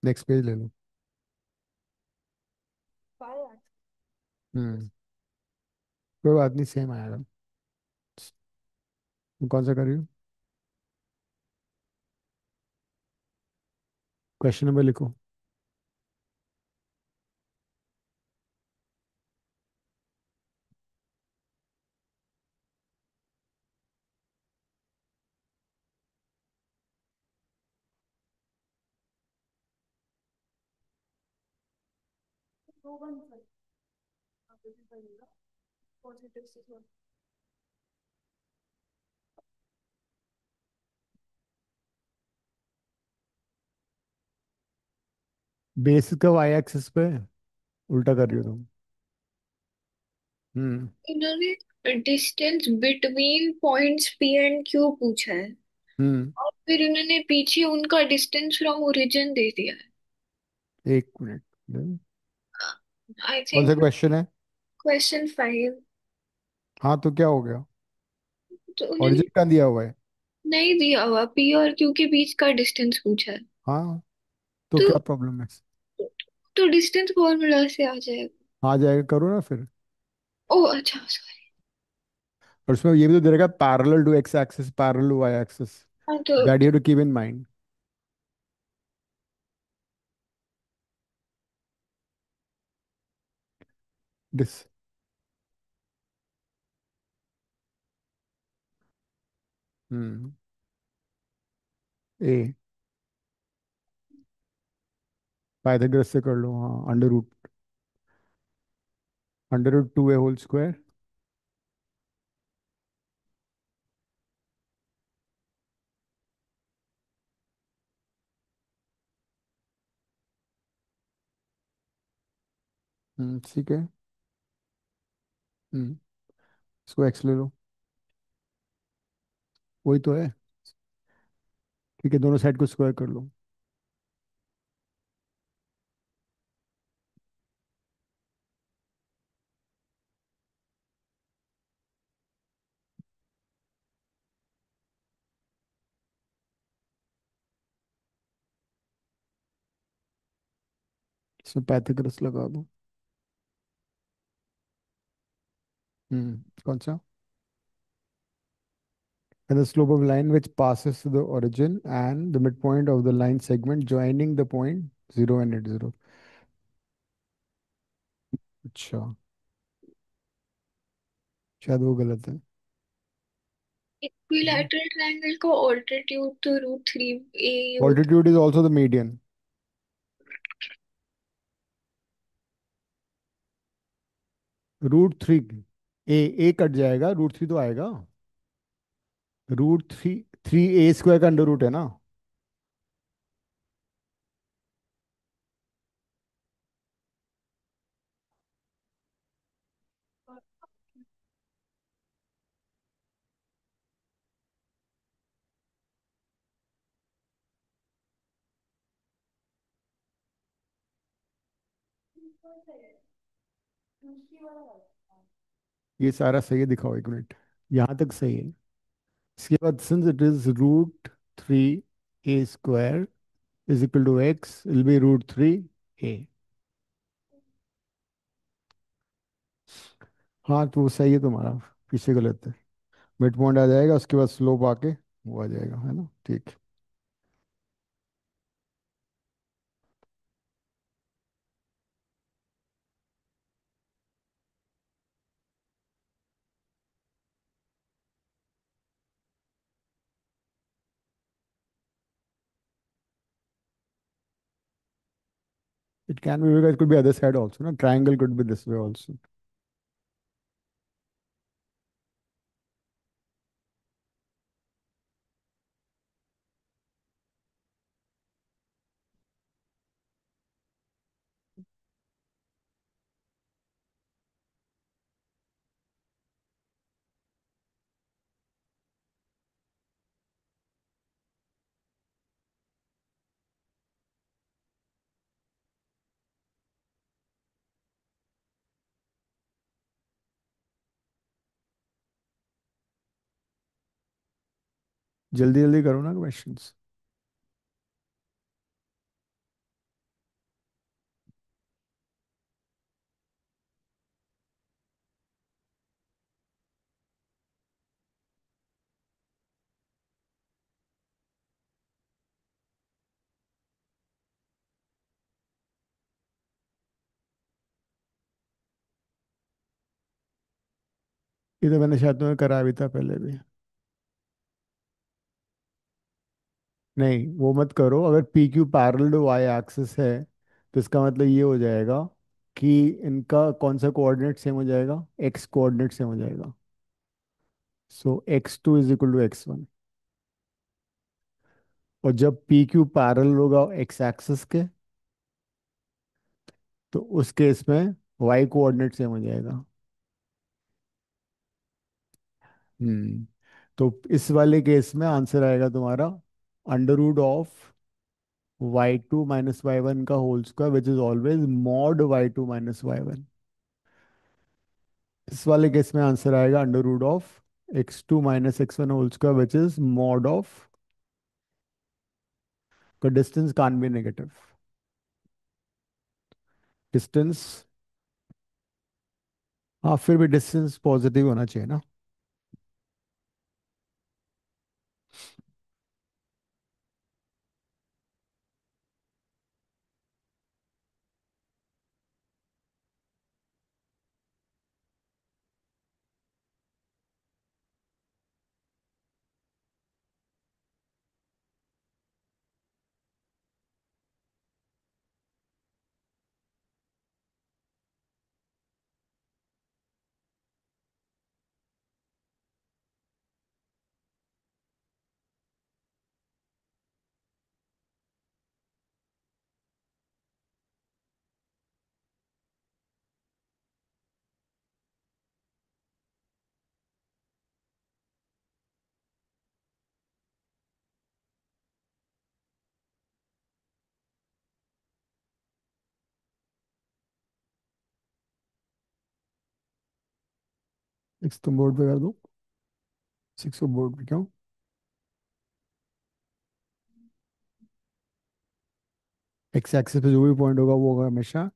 नेक्स्ट पेज ले लो। हम्म, कोई बात नहीं, सेम आएगा। तुम कौन सा कर रही हो? क्वेश्चन नंबर लिखो। बेस का वाई एक्सिस पे उल्टा कर रही हो तुम। हम्म। इन्होंने distance between points P and Q पूछा है, हम्म। और फिर इन्होंने पीछे उनका डिस्टेंस फ्रॉम ओरिजिन दे दिया है। एक मिनट। आई कौन सा थिंक क्वेश्चन है? क्वेश्चन 5। हाँ तो क्या हो गया? तो उन्होंने ओरिजिन कहाँ दिया हुआ है? नहीं दिया हुआ, पी और क्यू के बीच का डिस्टेंस पूछा है। हाँ तो तो क्या प्रॉब्लम है? तो डिस्टेंस फॉर्मूला से आ जाएगा। आ जाएगा, करो ना फिर। ओह अच्छा सॉरी। और उसमें ये भी तो दे रखा है parallel to X axis parallel to Y axis. हाँ तो that you to keep in mind this. Hmm. ए पाइथागोरस से कर लो, हाँ। Under root 2a whole square. ठीक है। हम्म। इसको एक्स ले लो। वही तो है। ठीक है, दोनों साइड को स्क्वायर कर लो। इसमें पाइथागोरस लगा दो। कौन सा? And the slope of line which passes to the origin and the midpoint of the line segment joining the point 0 and net 0। अच्छा, शायद वो गलत है। इक्विलैटरल ट्रायंगल का ऑल्टीट्यूड तो √3 ए होता Altitude is also the median। √3। A cut जाएगा, √3 तो आएगा। √3, 3a² का अंडर रूट है ना। ये सारा सही है, दिखाओ एक मिनट। यहाँ तक सही है। इसके बाद since it is √3a² is equal to X will be √3a। हाँ तो वो सही है तुम्हारा। पीछे गलत है। मिड पॉइंट आ जाएगा, उसके बाद स्लोप आके वो आ जाएगा, है ना? ठीक। It can be because it could be other side also. No, triangle could be this way also. जल्दी जल्दी करो ना क्वेश्चंस। ये तो मैंने शायद तुम्हें करा भी था पहले भी। नहीं वो मत करो, अगर P Q parallel to Y axis है तो इसका मतलब ये हो जाएगा कि इनका कौन सा कोऑर्डिनेट सेम हो जाएगा, एक्स कोऑर्डिनेट सेम हो जाएगा। So x2 is equal to x1। और जब पी क्यू पैरेलल होगा एक्स एक्सिस के, तो उस केस में वाई कोऑर्डिनेट सेम हो जाएगा। हम्म। तो इस वाले केस में आंसर आएगा तुम्हारा under root of y2 - y1 का whole square which is always mod y2 - y1। इस वाले केस में आंसर आएगा under root of x2 - x1 whole square which is mod of, का distance can't be negative. Distance, हाँ फिर भी distance positive होना चाहिए ना। सिक्स तुम बोर्ड पे कर दो। सिक्स को बोर्ड पे क्यों? एक्स एक्सिस पे जो भी पॉइंट होगा वो होगा हमेशा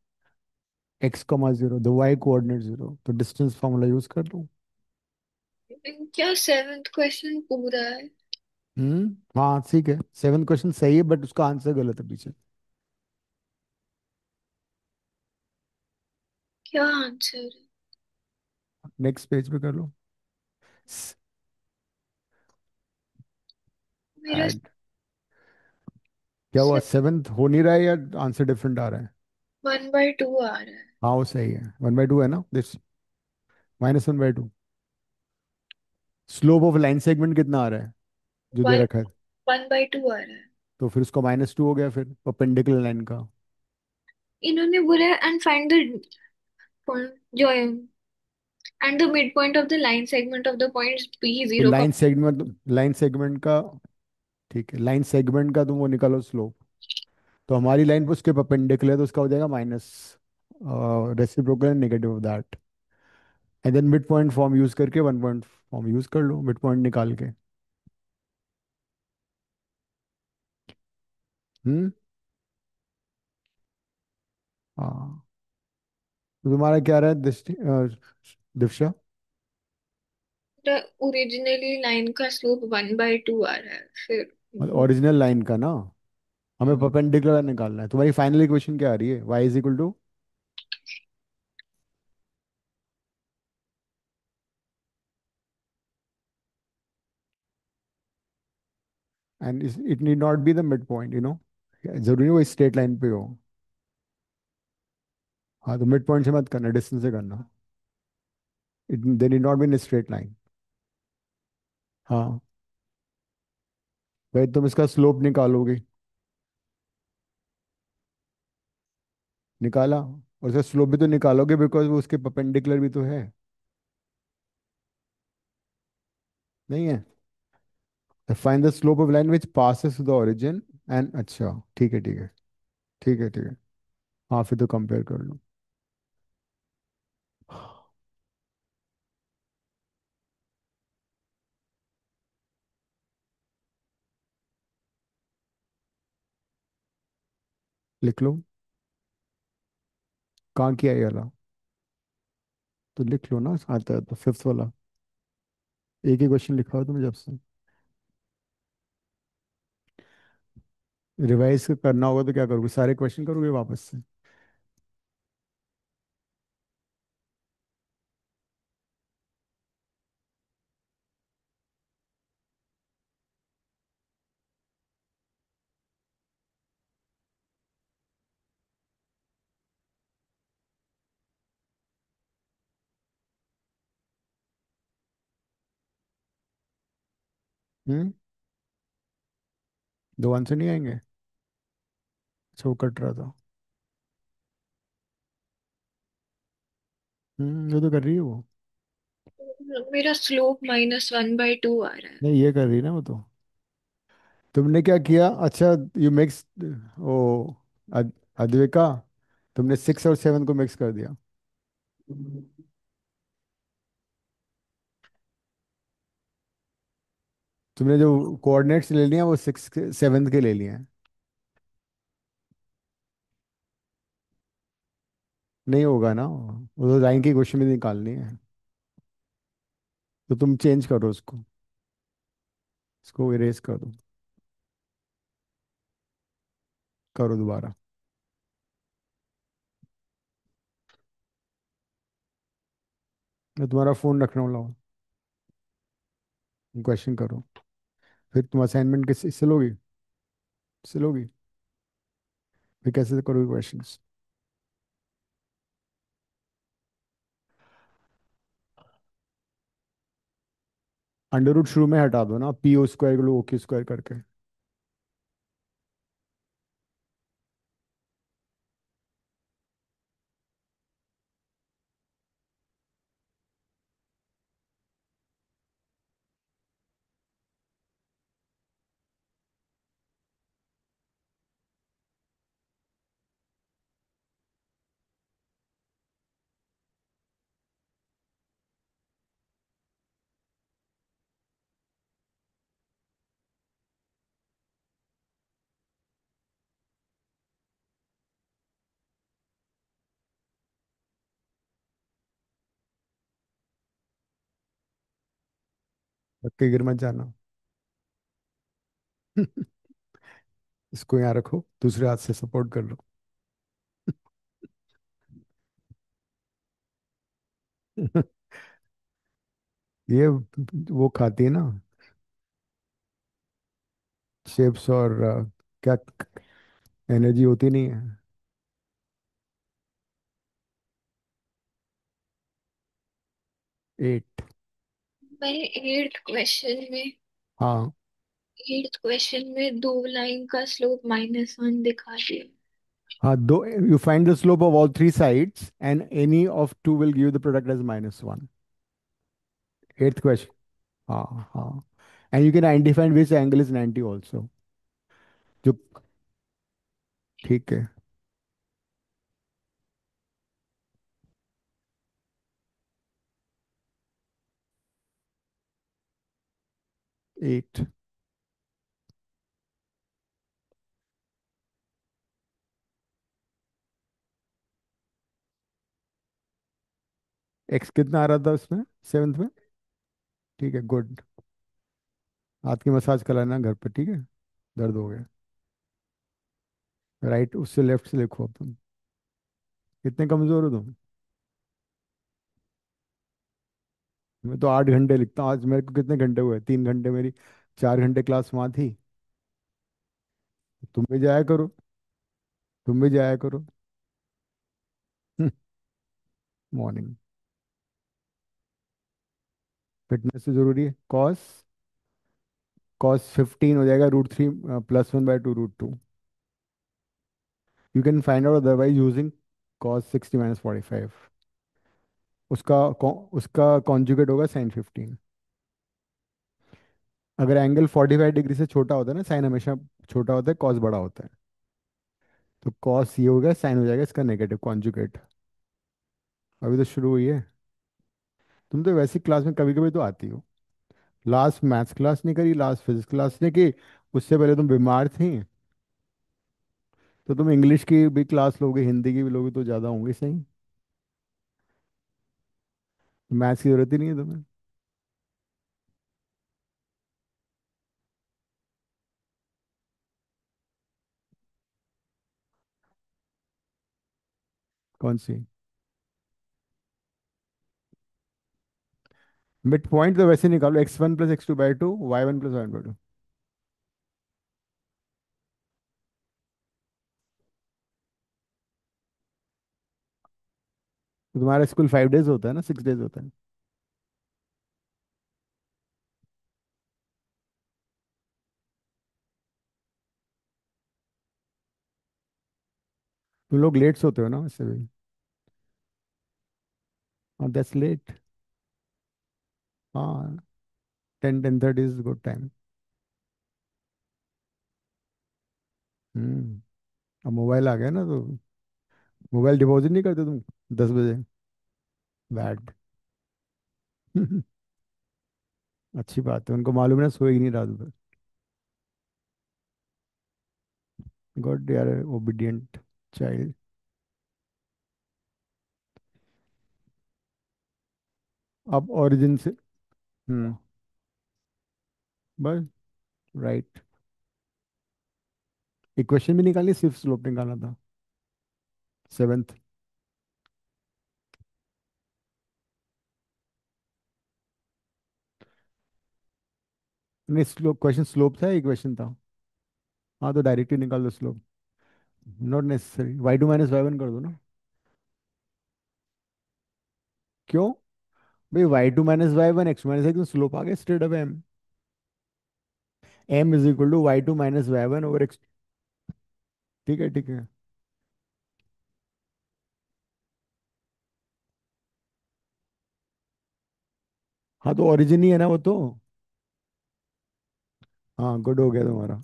x, 0, द y कोऑर्डिनेट 0, तो डिस्टेंस फार्मूला यूज कर लो। क्या सेवेंथ क्वेश्चन पूरा है? हाँ ठीक है, सेवन क्वेश्चन सही है बट उसका आंसर गलत है पीछे। क्या आंसर है? नेक्स्ट पेज पे कर लो। मेरा ऐड, क्या हुआ, सेवन्थ हो नहीं रहा है या आंसर डिफरेंट आ रहा है? 1/2 आ रहा है। हाँ वो सही है, 1/2 है ना this, -1/2। Slope of line segment कितना आ रहा है जो दे वन रखा है? 1/2 आ रहा है। तो फिर उसका -2 हो गया फिर परपेंडिकुलर लाइन का। इन्होंने बोला एंड फाइंड द पॉइंट जो and the mid point of the line segment of the points P तो जीरो। लाइन सेगमेंट का, ठीक है, लाइन सेगमेंट का तुम वो निकालो स्लोप। तो हमारी लाइन पर उसके परपेंडिकुलर है तो उसका हो जाएगा minus reciprocal negative of that. And then mid point form use करके वन पॉइंट फॉर्म यूज कर लो मिड पॉइंट निकाल के। हम्म। हाँ। तो तुम्हारा क्या रहा है दिव्या? ओरिजिनली लाइन का स्लोप 1/2 आ रहा है फिर। ओरिजिनल लाइन का ना, हमें हम्म, परपेंडिकुलर निकालना है। तुम्हारी फाइनल इक्वेशन क्या आ रही है, y is equal to, and it need not be the mid point जरूरी है वो स्ट्रेट लाइन पे हो। हाँ तो मिड पॉइंट से मत करना, डिस्टेंस से करना। It they need not be in straight line. हाँ भाई तुम इसका स्लोप निकालोगे, निकाला, और उसका स्लोप भी तो निकालोगे बिकॉज वो उसके परपेंडिकुलर भी तो है। नहीं है? Find the slope of line which passes to the origin and, अच्छा ठीक है ठीक है, ठीक है ठीक है। हाँ फिर तो कंपेयर कर लो। लिख लो, कहाँ किया ये वाला? तो लिख लो ना, आता है तो फिफ्थ वाला। एक ही क्वेश्चन लिखा हो तुमने जब से। रिवाइज करना होगा तो क्या करोगे, सारे क्वेश्चन करोगे वापस से? हम्म। दो आंसर नहीं आएंगे? अच्छा वो कट रहा था। वो तो कर रही है वो। मेरा स्लोप -1/2 आ रहा है। नहीं, ये कर रही है ना वो तो। तुमने क्या किया? अच्छा, यू मिक्स। ओ, अद्विका, तुमने 6 और 7 को मिक्स कर दिया। तुमने जो कोऑर्डिनेट्स ले लिए हैं वो 6 7 के ले लिए हैं। नहीं होगा ना, वो तो लाइन की क्वेश्चन में निकालनी है। तो तुम चेंज करो उसको, इसको इरेज कर दो। करो दोबारा। मैं तुम्हारा फोन रखने वाला हूँ। क्वेश्चन करो। फिर तुम असाइनमेंट किस इससे लोगी? इससे लोगी? फिर कैसे करोगे क्वेश्चंस? अंडर रूट शुरू में हटा दो ना, पी ओ स्क्वायर को लो ओ क्यू स्क्वायर करके। रख के गिर मत जाना। इसको यहाँ रखो, दूसरे हाथ से सपोर्ट कर लो। ये वो खाती है ना, शेप्स और क्या एनर्जी होती नहीं है। 8। मैंने हाँ। एट्थ क्वेश्चन में दो लाइन का स्लोप -1 दिखा दिया। हाँ, दो, you find the slope of all three sides and any of two will give the product as -1। 8th question. हाँ हाँ। And you can identify which angle is 90 also. जो, ठीक है। एट। एक्स कितना आ रहा था उसमें, 7th में? ठीक है, गुड। हाथ की मसाज कराना घर पे, ठीक है? दर्द हो गया। राइट, उससे लेफ्ट से लिखो अपन। कितने कमजोर हो तुम? मैं तो 8 घंटे लिखता हूँ, आज मेरे को कितने घंटे हुए? 3 घंटे मेरी 4 घंटे क्लास वहाँ थी। तुम भी जाया करो, तुम भी जाया करो। मॉर्निंग। फिटनेस तो जरूरी है। कॉस, कॉस 15 हो जाएगा √3 +1/2 √2। You can find out otherwise using cos 60 - 45। उसका उसका कॉन्जुगेट होगा sin 15। अगर एंगल 45 डिग्री से छोटा होता है ना, साइन हमेशा छोटा होता है, कॉस बड़ा होता है। तो कॉस ये हो गया, साइन हो जाएगा इसका नेगेटिव कॉन्जुगेट। अभी तो शुरू हुई है। तुम तो वैसी क्लास में कभी कभी तो आती हो। लास्ट मैथ्स क्लास नहीं करी, लास्ट फिजिक्स क्लास नहीं की, उससे पहले तुम बीमार थी। तो तुम इंग्लिश की भी क्लास लोगे, हिंदी की भी लोगे तो ज़्यादा होंगी सही। मैथ्स की जरूरत ही नहीं है तुम्हें। कौन सी? मिड पॉइंट तो वैसे निकालो, x1 + x2/2, y1 + y1/2। तो तुम्हारा स्कूल 5 डेज होता है ना, 6 डेज होता है? तुम लोग लेट सोते हो ना वैसे भी। हाँ, दैट्स लेट। हाँ, 10, 10:30 इज गुड टाइम। हम्म। अब मोबाइल आ गया ना, तो मोबाइल डिपॉजिट नहीं करते तुम 10 बजे? बैड। अच्छी बात है, उनको मालूम है ना सोएगी नहीं रात भर। गुड यार, ओबीडियंट चाइल्ड। अब ओरिजिन से। हम्म। बस। राइट। इक्वेशन भी निकालनी, सिर्फ स्लोप निकालना था। सेवेंथ। नहीं, स्लोप क्वेश्चन स्लोप था, इक्वेशन था। हाँ, तो डायरेक्टली निकाल दो slope. Not necessary, y2 - y1 कर दो ना। क्यों? भाई, y2 - y1, x - x तो स्लोप आ गया स्ट्रेट अब m। m = y2 - y1 / x। ठीक है, ठीक है। हाँ, तो ओरिजिन ही है ना वो तो। हाँ, गुड हो गया तुम्हारा।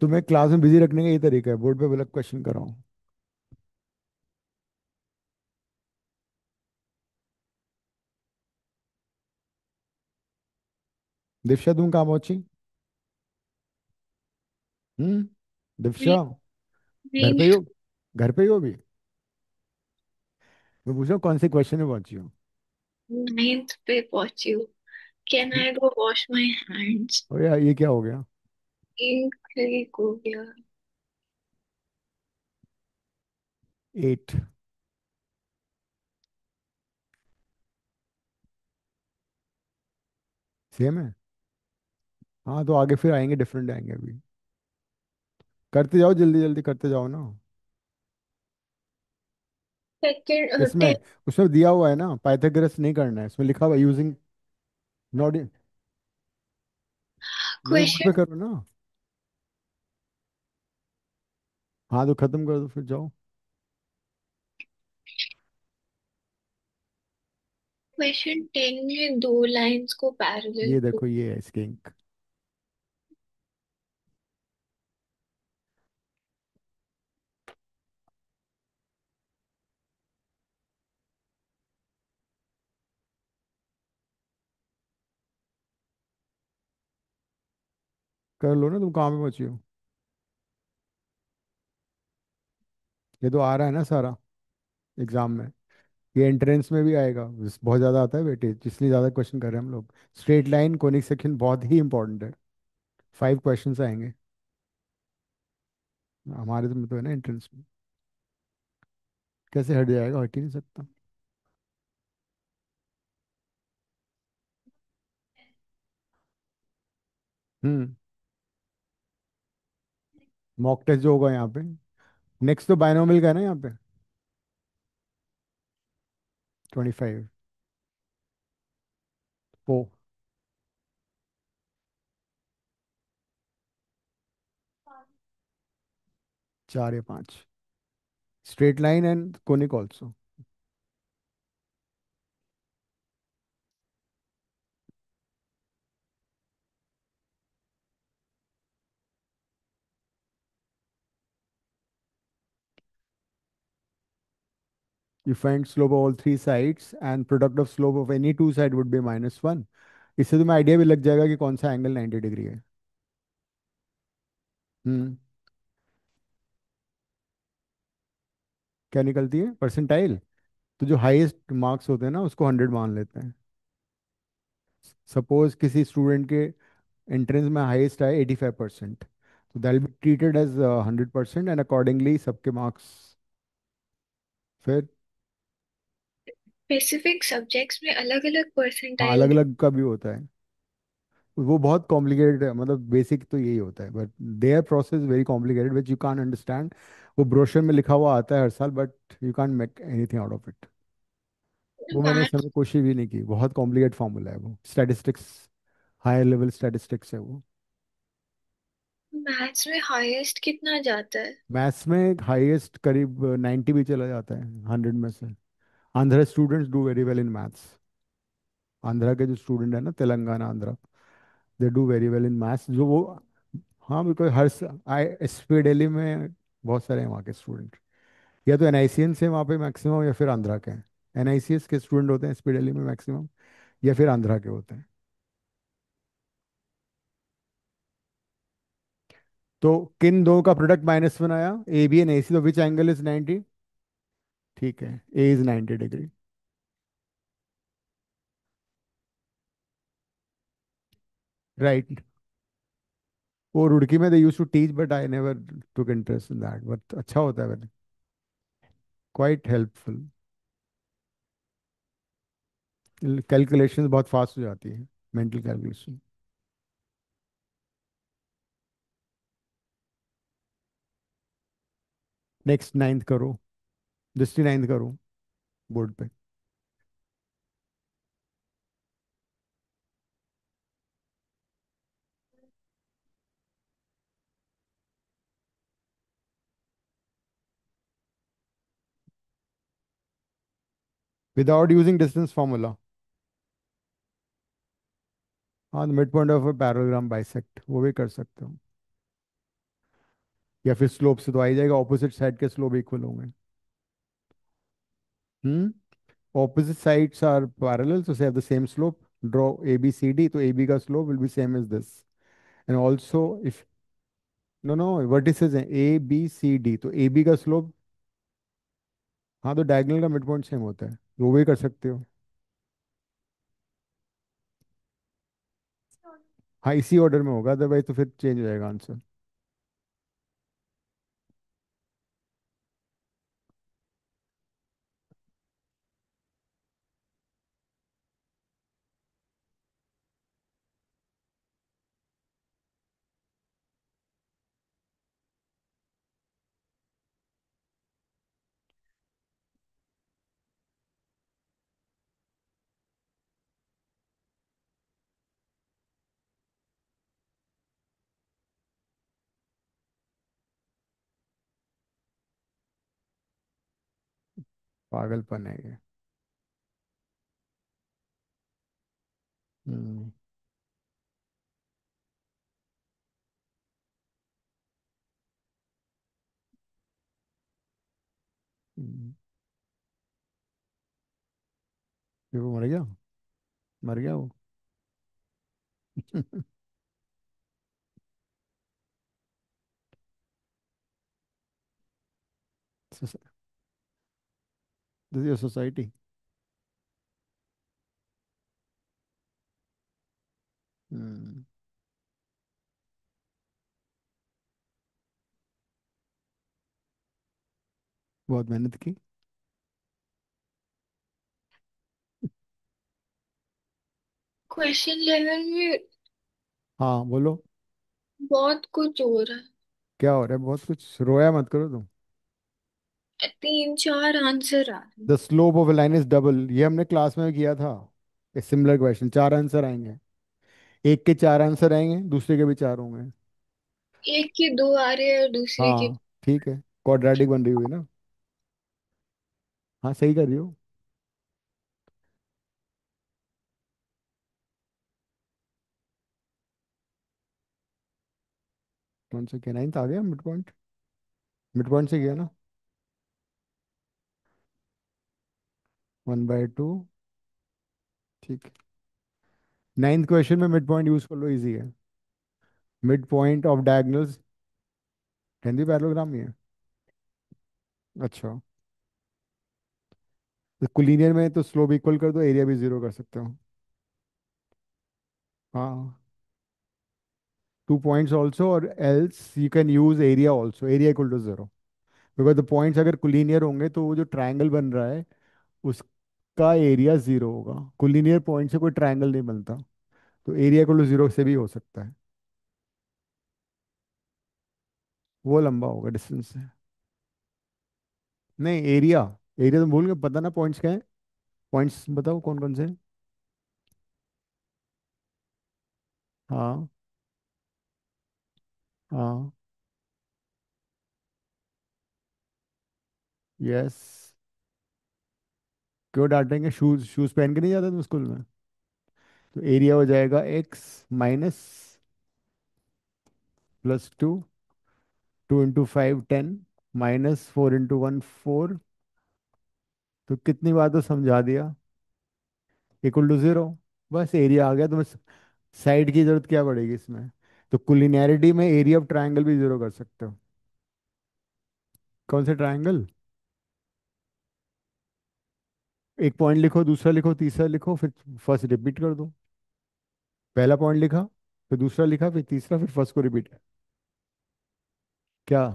तुम्हें क्लास में बिजी रखने का ये तरीका है, बोर्ड पे गलत क्वेश्चन कराओ। दिव्या, तुम कहाँ पहुंची? हम्म। दिव्या, घर पे ही हो? घर पे ही हो भी? मैं पूछ रहा हूँ कौन से क्वेश्चन में पहुंची हो। नाइन्थ पे पहुंची हूँ। Can I go wash my hands? और यार, ये क्या हो गया? इंक लीक हो गया। एट। सेम है। हाँ, तो आगे फिर आएंगे, डिफरेंट आएंगे अभी। करते जाओ, जल्दी जल्दी करते जाओ ना। सेकेंड इसमें, टेंथ उसमें दिया हुआ है ना, पाइथागोरस नहीं करना है, इसमें लिखा हुआ है यूजिंग नॉट। नोट पे क्वेश्चन। करो ना। हाँ, तो खत्म कर दो फिर जाओ। क्वेश्चन 10 में दो लाइंस को पैरेलल ये टू। देखो, ये है इसके इंक। कर लो ना, तुम कहाँ पे पहुंची हो? ये तो आ रहा है ना सारा एग्जाम में। ये एंट्रेंस में भी आएगा, बहुत ज्यादा आता है बेटे, इसलिए ज्यादा क्वेश्चन कर रहे हैं हम लोग। स्ट्रेट लाइन कोनिक सेक्शन बहुत ही इंपॉर्टेंट है। 5 क्वेश्चन आएंगे। हमारे तो है ना एंट्रेंस में। कैसे हट जाएगा? हट ही नहीं सकता। हम्म। मॉक टेस्ट जो होगा यहाँ पे। नेक्स्ट तो बायनोमियल का है ना यहाँ पे। 25। ओ। 4 या 5। Straight line and conic also. You find slope of all 3 sides and product of slope of any 2 side would be -1। इससे तुम्हें आइडिया भी लग जाएगा कि कौन सा एंगल 90 डिग्री है। हम्म। क्या निकलती है परसेंटाइल? तो जो हाईएस्ट मार्क्स होते हैं ना, उसको 100 मान लेते हैं। सपोज किसी स्टूडेंट के एंट्रेंस में हाईएस्ट आए 85%, तो that be treated as 100% and accordingly सबके मार्क्स। फिर। स्पेसिफिक सब्जेक्ट्स में अलग अलग हाँ, परसेंटाइल। अलग अलग का भी होता है। वो बहुत कॉम्प्लिकेटेड है, मतलब बेसिक तो यही होता है, but their process very complicated which you can't understand. वो ब्रोशर में लिखा हुआ आता है हर साल, but you can't make anything out of it. वो मैंने इस बात समय कोशिश भी नहीं की, बहुत कॉम्प्लिकेट फॉर्मूला है वो, स्टैटिस्टिक्स। हायर लेवल स्टैटिस्टिक्स है वो। मैथ्स में हाईएस्ट कितना जाता है? मैथ्स में हाईएस्ट करीब 90 भी चला जाता है 100 में से। Andhra students do very well in maths. Andhra के जो स्टूडेंट है ना, Telangana Andhra, they do very well in maths. जो वो, हाँ बिल्कुल, आई एस पी दिल्ली में बहुत सारे हैं वहाँ के स्टूडेंट। या तो एनआईसीएन से वहाँ पे मैक्सिमम, या फिर आंध्रा के हैं। एनआईसीएस के स्टूडेंट होते हैं एसपी दिल्ली में मैक्सिमम, या फिर आंध्रा के होते हैं। तो किन दो का प्रोडक्ट -1 आया? ए बी एंड ए सी, तो विच एंगल इज 90? ठीक है, ए इज 90 डिग्री। राइट। वो रुड़की में they use to teach, but I never took interest in that, but अच्छा होता है, क्वाइट हेल्पफुल। कैलकुलेशंस बहुत फास्ट हो जाती है, मेंटल कैलकुलेशन। नेक्स्ट नाइन्थ करो, 9th करो बोर्ड पे। Without using distance formula. हाँ, mid point of a parallelogram bisect, वो भी कर सकते हो। या फिर स्लोप से तो आ ही जाएगा, ऑपोजिट साइड के स्लोप इक्वल होंगे। Hmm. Opposite sides are parallel, so they have the same slope. Draw ABCD, तो AB का slope will be same as this. And also if, no no, vertices हैं ABCD, तो AB का slope, हाँ तो diagonal का mid point same होता है, वो भी कर सकते हो। हाँ, इसी ऑर्डर में होगा, अदरवाइज तो फिर चेंज हो जाएगा आंसर। पागलपन है ये। हम्म। हम्म। फिर वो मर गया, मर गया वो। This is society. हम्म। बहुत मेहनत की। क्वेश्चन लेवल में हाँ बोलो। बहुत कुछ हो रहा क्या हो रहा है? बहुत कुछ, रोया मत करो तुम। है, 3 4 आंसर आ रहे हैं। The slope of line is double, ये हमने क्लास में किया था। ए सिमिलर क्वेश्चन, 4 आंसर आएंगे। एक के 4 आंसर आएंगे, दूसरे के भी 4 होंगे। एक के 2 आ रहे हैं और दूसरे के। हाँ ठीक है, क्वाड्रेटिक बन रही हुई ना। हाँ सही कर रही हो। कौन से के 9th आ गया मिड पॉइंट? मिड पॉइंट से गया ना। 1/2। ठीक है। 9th क्वेश्चन में मिड पॉइंट यूज कर लो, इजी है। Mid point of diagonals, 10th parallelogram ही है। अच्छा, तो कोलिनियर में तो स्लोप इक्वल कर दो, एरिया भी जीरो कर सकते हो। हाँ, 2 पॉइंट्स ऑल्सो, और else you can use area also, area equal to zero. Because the points अगर कोलिनियर होंगे तो वो जो ट्रायंगल बन रहा है उसका एरिया जीरो होगा। कोलिनियर पॉइंट से कोई ट्रायंगल नहीं बनता, तो एरिया इक्वल टू जीरो से भी हो सकता है। वो लंबा होगा डिस्टेंस से। नहीं, एरिया, एरिया तो भूल गए, पता ना पॉइंट्स क्या है। पॉइंट्स बताओ कौन कौन से हैं? हाँ। हाँ। यस। क्यों डांटेंगे? शूज शूज पहन के नहीं जाते तुम स्कूल में? तो एरिया हो जाएगा एक्स माइनस +2, 2 × 5 10, -4 × 1 4। तो कितनी बार तो समझा दिया, =0। बस एरिया आ गया तुम्हें। साइड की जरूरत क्या पड़ेगी इसमें? तो कुलिनैरिटी में एरिया ऑफ ट्रायंगल भी जीरो कर सकते हो। कौन से ट्रायंगल? एक पॉइंट लिखो, दूसरा लिखो, तीसरा लिखो, फिर फर्स्ट रिपीट कर दो। पहला पॉइंट लिखा, फिर दूसरा लिखा, फिर तीसरा, फिर फर्स्ट को रिपीट। क्या?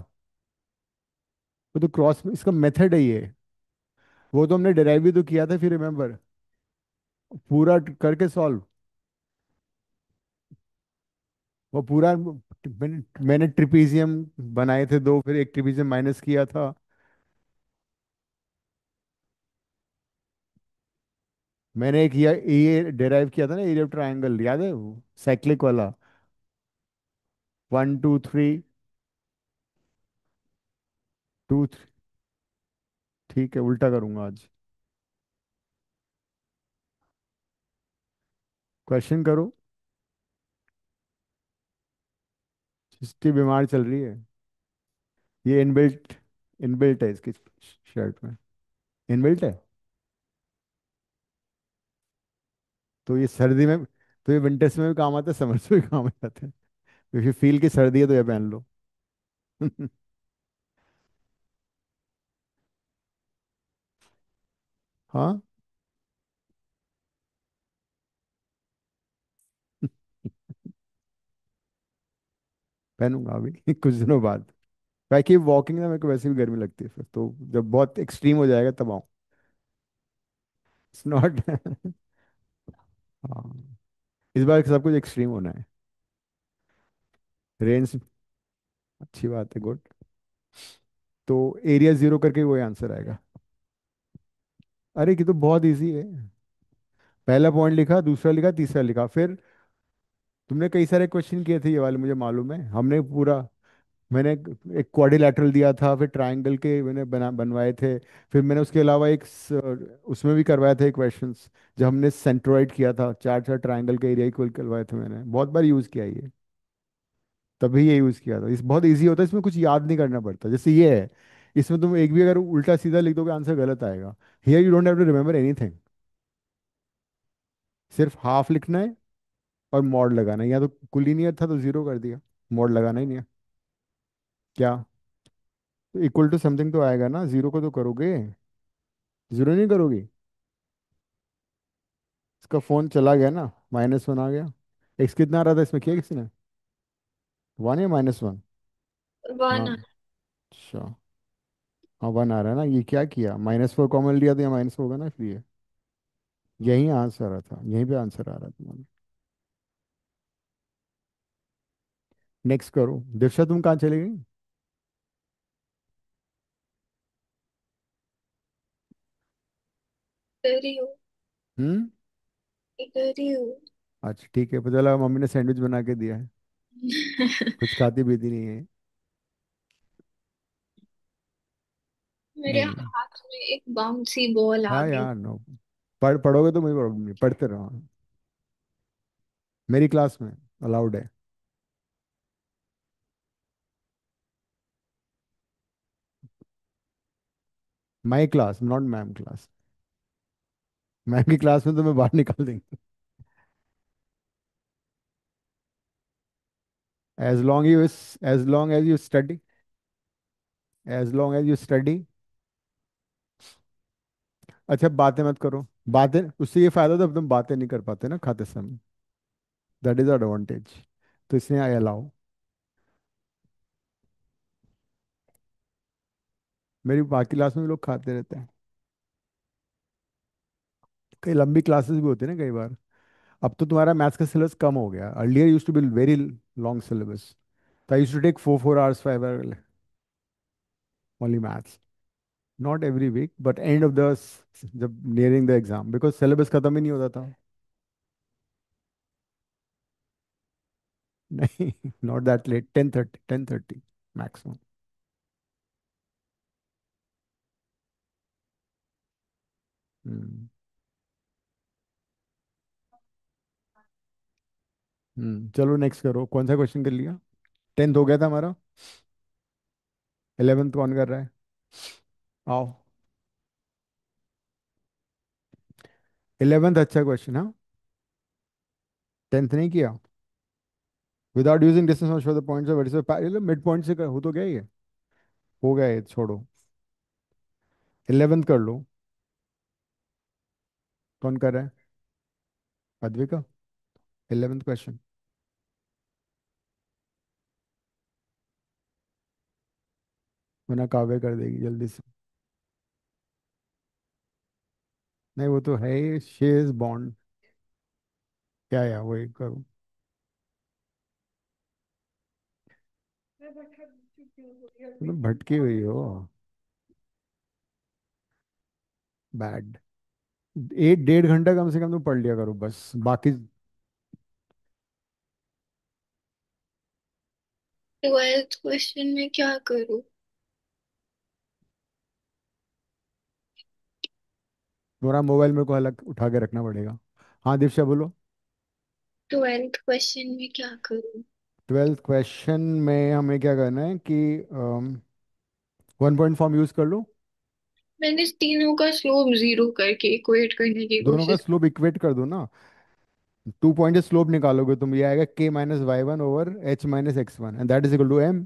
वो तो क्रॉस, इसका मेथड है ये। वो तो हमने डिराइव भी तो किया था, फिर रिमेम्बर, पूरा करके सॉल्व। वो पूरा मैंने ट्रिपीजियम बनाए थे दो, फिर एक ट्रिपीजियम माइनस किया था। मैंने एक ये डिराइव किया था ना, एरिया ऑफ ट्रायंगल, याद है वो साइक्लिक वाला? 1 2 3। 2 3। ठीक है, उल्टा करूंगा आज। क्वेश्चन करो। इसकी बीमार चल रही है। ये इनबिल्ट, इनबिल्ट है इसकी शर्ट में। इनबिल्ट है। तो ये सर्दी में, तो ये विंटर्स में भी काम आता है, समर्स में भी काम आ जाता है। तो ये फील की सर्दी है तो ये पहन लो। हाँ। पहनूंगा अभी कुछ दिनों बाद। बाकी वॉकिंग में मेरे को वैसे भी गर्मी लगती है, फिर तो जब बहुत एक्सट्रीम हो जाएगा तब आऊँ। इट्स नॉट हाँ, इस बार सब कुछ एक्सट्रीम होना है। रेंज। अच्छी बात है, गुड। तो एरिया जीरो करके वही आंसर आएगा। अरे कि तो बहुत इजी है। पहला पॉइंट लिखा, दूसरा लिखा, तीसरा लिखा, फिर तुमने कई सारे क्वेश्चन किए थे ये वाले, मुझे मालूम है, हमने पूरा। मैंने एक क्वाड्रिलेटरल दिया था, फिर ट्रायंगल के मैंने बनवाए थे। फिर मैंने उसके अलावा उसमें भी करवाए थे क्वेश्चंस। जब हमने सेंट्रोइड किया था, चार चार ट्रायंगल के एरिया इक्वल करवाए थे, मैंने बहुत बार यूज़ किया ये। तभी ये यूज़ किया था। इस बहुत इजी होता है, इसमें कुछ याद नहीं करना पड़ता, जैसे ये है। इसमें तुम एक भी अगर उल्टा सीधा लिख दोगे आंसर गलत आएगा। Here you don't have to remember anything. सिर्फ हाफ लिखना है और मॉड लगाना है। या तो कुलीनियर था तो जीरो कर दिया, मॉड लगाना ही नहीं है। क्या? इक्वल टू समथिंग तो आएगा ना, जीरो को तो करोगे। जीरो नहीं करोगी? इसका फोन चला गया ना, -1 आ गया। एक्स कितना आ रहा था इसमें, किया किसी ने? 1 या -1? हाँ। 1। अच्छा। हाँ, 1 आ रहा है ना, ये क्या किया, -4 कॉमन लिया तो यहाँ -4 होगा ना, इसलिए यही आंसर आ रहा था, यहीं पे आंसर आ रहा था तुम्हारा। नेक्स्ट करो। दीक्षा तुम कहाँ चली गई? इधर ही हूँ। हम्म। इधर ही हूँ। अच्छा ठीक है, पता लगा मम्मी ने सैंडविच बना के दिया है। कुछ खाती पीती नहीं है। मेरे नहीं नहीं। हाथ में एक बाउंसी बॉल आ हाँ गई। यार, नो। पढ़ोगे तो मुझे प्रॉब्लम नहीं, पढ़ते रहो। मेरी क्लास में अलाउड है। My class, not ma'am class. Ma'am की क्लास में तो मैं बाहर निकाल देंगे। As long you as long as you study, as long as you study. अच्छा, बातें मत करो। बातें, उससे ये फायदा तो अब तुम बातें नहीं कर पाते ना खाते समय। That is advantage. तो इसलिए आई अलाउ। मेरी बाकी क्लास में भी लोग खाते रहते हैं। कई लंबी क्लासेस भी होती है ना कई बार। अब तो तुम्हारा मैथ्स का सिलेबस कम हो गया, earlier use to be very long syllabus. I use to take 4 4 hours 5 hours only maths. Not every week but end of the, जब nearing the exam, because syllabus खत्म ही नहीं होता था। नहीं, नॉट दैट लेट, 10:30, 10:30 मैक्सिमम। चलो next करो, कौन सा क्वेश्चन कर लिया? 10th हो गया था हमारा। 11th कौन कर रहा है? आओ। 11th अच्छा क्वेश्चन, हाँ। 10th नहीं किया। Without using distance for the points of vertical mid point से हो तो गया ये। हो गया ये, छोड़ो। 11th कर लो। कौन कर रहा है? अद्विका। 11th question. वरना काव्य कर देगी जल्दी से। नहीं, वो तो है, शी इज बॉन्ड। क्या यार, वही करो। तुम भटकी हुई हो। बैड। 1.5 घंटा कम से कम तुम पढ़ लिया करो बस, बाकी। 12th क्वेश्चन में क्या करूँ? तुम्हारा मोबाइल मेरे को अलग उठा के रखना पड़ेगा। हाँ दीक्षा बोलो। 12th क्वेश्चन में क्या करूँ? 12th क्वेश्चन में हमें क्या करना है कि 1 पॉइंट फॉर्म यूज कर लो। मैंने तीनों का स्लोप जीरो करके इक्वेट करने की दोनों का कोशिश स्लोप इक्वेट कर दो ना। 2 पॉइंट स्लोप निकालोगे तुम, ये आएगा k-y1/h-x1 and that is equal to m।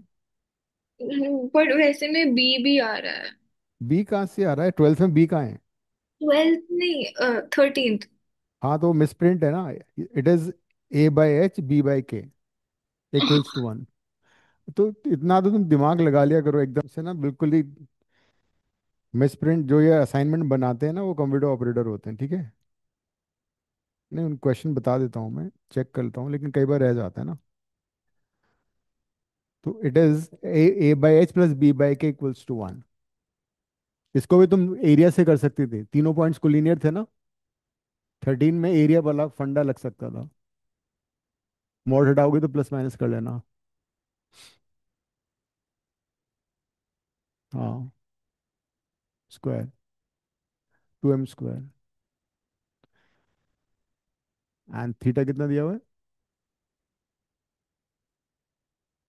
पर वैसे में बी भी आ रहा है। बी कहाँ से आ रहा है? 12th में बी कहाँ है? 12th नहीं, 13th। हाँ तो मिस प्रिंट है ना। It is a/h b/k equals to 1। तो इतना तो तुम दिमाग लगा लिया करो एकदम से ना, बिल्कुल ही। मिस प्रिंट जो ये असाइनमेंट बनाते हैं ना, वो कंप्यूटर ऑपरेटर होते हैं, ठीक है। नहीं, उन क्वेश्चन बता देता हूँ मैं, चेक करता हूँ, लेकिन कई बार रह जाता है ना। तो it is a/h + b/k equals to 1। इसको भी तुम एरिया से कर सकती थी, तीनों पॉइंट्स को लीनियर थे ना। 13 में एरिया वाला फंडा लग सकता था। मॉड हटाओगे तो प्लस माइनस कर लेना। हाँ। स्क्वायर। 2m² एंड थीटा कितना दिया हुआ है?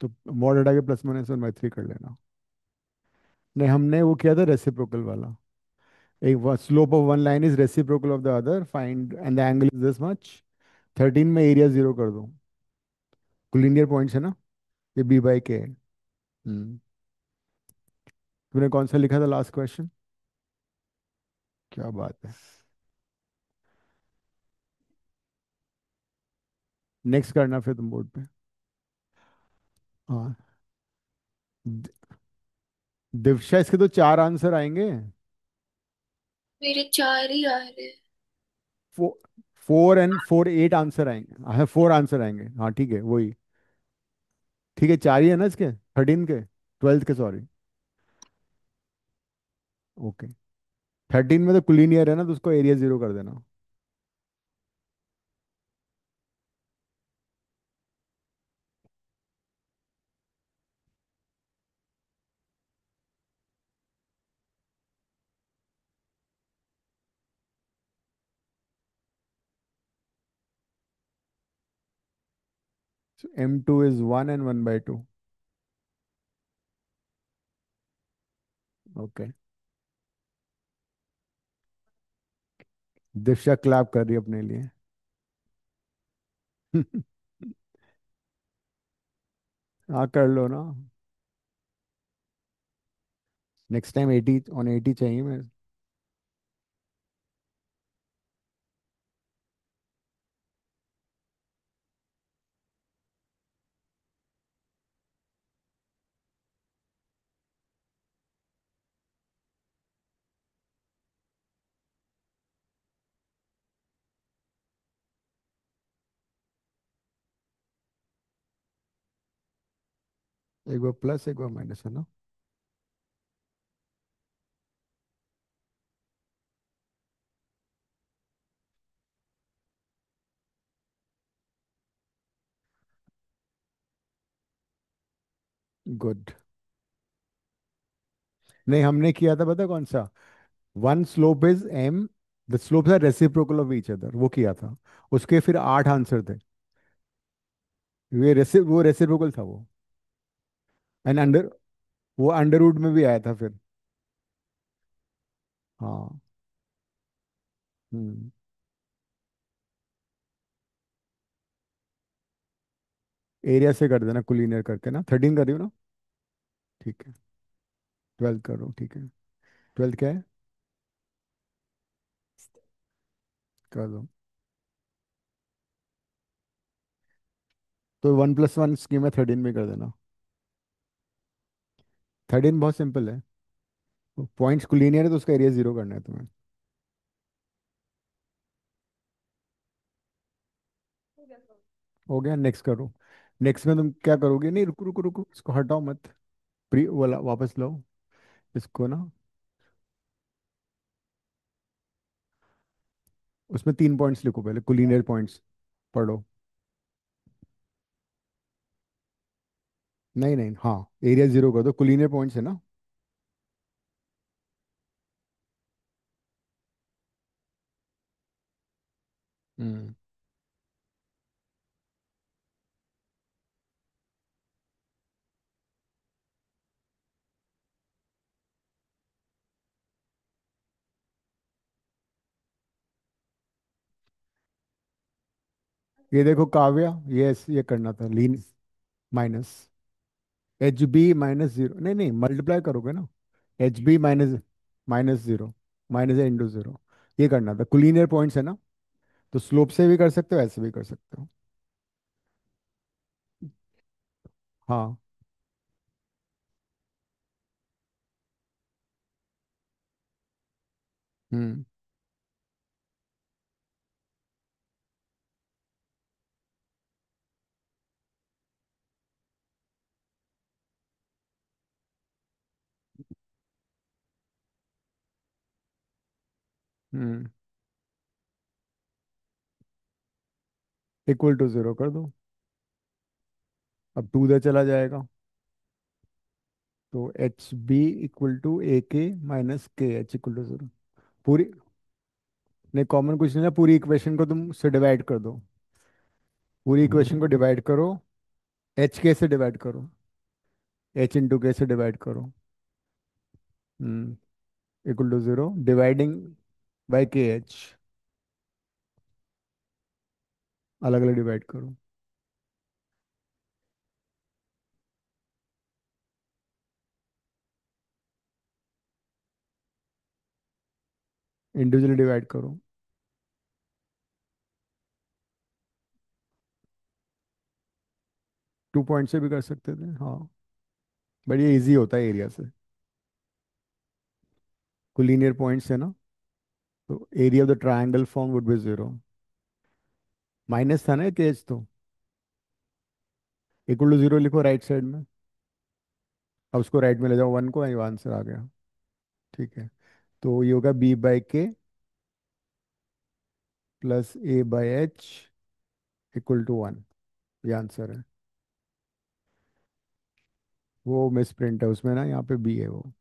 तो मॉड हटा के प्लस माइनस 1/3 कर लेना। नहीं, हमने वो किया था रेसिप्रोकल वाला। एक slope of one line is reciprocal of the other, find and the angle is this much. 13 में एरिया जीरो कर दो। कोलिनियर पॉइंट्स है ना। ये b/k है। तुमने कौन सा लिखा था लास्ट क्वेश्चन? क्या बात है। नेक्स्ट करना फिर तुम बोर्ड पे। हाँ। दिव्या, इसके तो 4 आंसर आएंगे। मेरे चार ही आ रहे हैं। 4 and 4, 8 आंसर आएंगे, हाँ 4 आंसर आएंगे, हाँ ठीक है वही। ठीक है, 4 ही है ना इसके, 13 के, 12th के, सॉरी। ओके। 13 में तो कुलीनियर है ना, तो उसको एरिया जीरो कर देना। m2 is 1 and 1/2। Okay. Divya clap कर रही है अपने लिए। हाँ कर लो ना। नेक्स्ट टाइम 80 चाहिए मैं। एक बार प्लस एक बार माइनस है ना। गुड। नहीं, हमने किया था पता है कौन सा? One slope is M, the slopes are reciprocal of each other, वो किया था। उसके फिर 8 आंसर थे। वो रेसिप्रोकल था वो। एंड अंडर, वो अंडरवुड में भी आया था फिर। हाँ। हम्म। एरिया से कर देना कुलीनियर करके ना, 13 कर रही हो ना? ठीक है। 12 करो, ठीक है। 12 क्या है? कर दो। तो 1+1 स्कीम में 13 में कर देना। 13 बहुत सिंपल है। पॉइंट्स कुलीनियर है तो उसका एरिया 0 करना है तुम्हें। हो गया, नेक्स्ट करो। नेक्स्ट में तुम क्या करोगे? नहीं, रुको रुको रुको, इसको हटाओ मत। प्री वाला वापस लो इसको ना। उसमें 3 पॉइंट्स लिखो पहले, कुलीनियर पॉइंट्स। पढ़ो। नहीं नहीं, हाँ, एरिया 0 कर दो, कुलीनियर पॉइंट्स है ना। हम्म। ये देखो काव्या, ये करना था लीन माइनस। HB-0, नहीं नहीं, मल्टीप्लाई करोगे ना। HB -0, -(((0) ये करना था, कुलीनियर पॉइंट्स है ना। तो स्लोप से भी कर सकते हो, ऐसे भी कर सकते हो। हाँ। हम्म। हम्म। =0 कर दो। अब 2 उधर चला जाएगा। तो HB =AK - KH =0। पूरी, नहीं कॉमन कुछ नहीं है, पूरी इक्वेशन को तुम से डिवाइड कर दो। पूरी इक्वेशन को डिवाइड करो। HK से डिवाइड करो। H × K से डिवाइड करो। =0, डिवाइडिंग बाय KH। अलग अलग डिवाइड करो। इंडिविजुअली डिवाइड करो। 2 पॉइंट से भी कर सकते थे, हाँ। बट ये इजी होता है एरिया से। कोलिनियर पॉइंट्स है ना। तो area of the triangle form would be 0। Minus था ना केज तो। =0 लिखो राइट साइड में। अब उसको राइट में ले जाओ, 1 को, ये आंसर आ गया। ठीक है। तो ये होगा B/K +A/H =1। ये आंसर है। वो मिस प्रिंट है उसमें ना, यहाँ पे B है वो।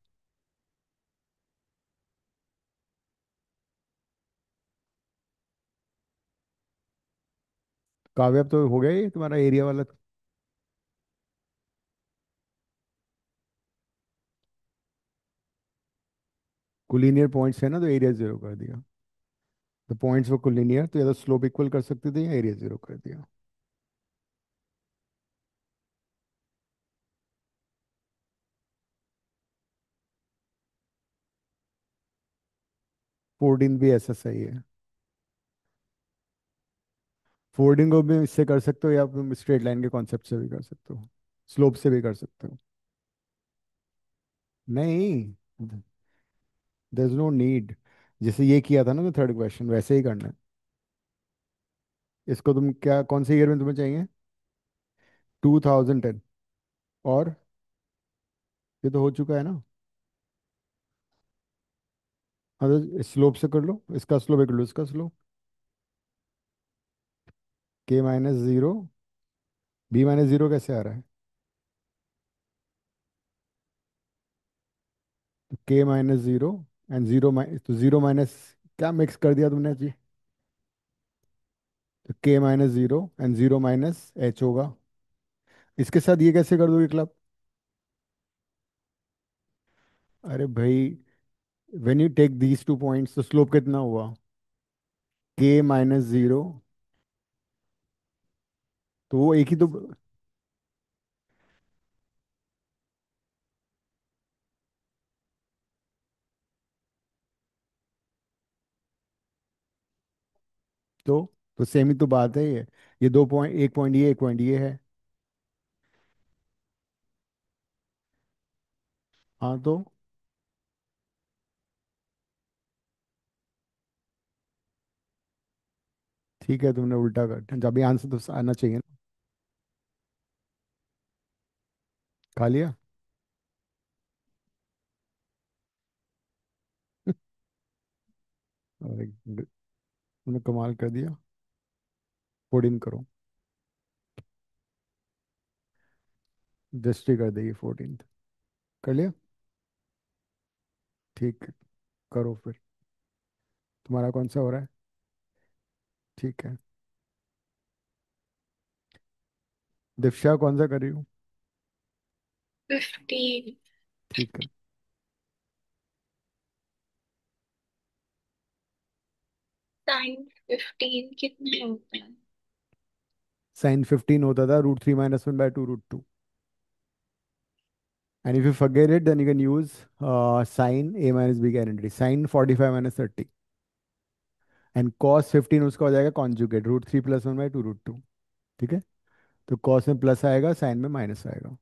काव्य, अब तो हो गया ये तुम्हारा एरिया वाला। कोलिनियर पॉइंट्स है ना, तो एरिया 0 कर दिया। तो पॉइंट्स वो कोलिनियर, तो या तो स्लोप इक्वल कर सकते थे या एरिया 0 कर दिया। 14 भी ऐसा सही है। 14 को भी इससे कर सकते हो, या तुम स्ट्रेट लाइन के कॉन्सेप्ट से भी कर सकते हो। स्लोप से भी कर सकते हो। नहीं, देयर इज नो नीड। जैसे ये किया था ना तो थर्ड क्वेश्चन, वैसे ही करना है। इसको तुम क्या, कौन से ईयर में तुम्हें चाहिए? 2010। और ये तो हो चुका है ना। हाँ, तो स्लोप से कर लो, इसका स्लोप कर लो, इसका स्लोप। K -0, B -0 कैसे आ रहा है? तो के minus zero and zero minus, तो जीरो माइनस, क्या मिक्स कर दिया तुमने जी? तो के minus zero and zero minus H होगा। इसके साथ ये कैसे कर दोगे क्लब? अरे भाई, when you take these two points तो स्लोप कितना हुआ? के माइनस जीरो, तो वो एक ही तो तो सेम ही तो बात है ये दो पॉइंट, एक पॉइंट ये, एक पॉइंट ये है। हाँ तो ठीक है, तुमने उल्टा कर, जब भी आंसर तो आना चाहिए ना। खा लिया। और तुमने कमाल कर दिया। 14 करो। जस्ट ही कर देगी 14। कर लिया। ठीक है, करो फिर। तुम्हारा कौन सा हो रहा है? ठीक है। दिव्या कौन सा कर रही हूँ? 15। ठीक है। साइन 15 कितना होता है? साइन 15 होता था √3 - 1/2 √2। And if you forget it, then you can use sine a minus b का identity, sine 45 - 30। एंड cos 15 उसका हो जाएगा कॉन्जुगेट, √3 + 1/2 √2। ठीक है। तो cos में प्लस आएगा, साइन में माइनस आएगा।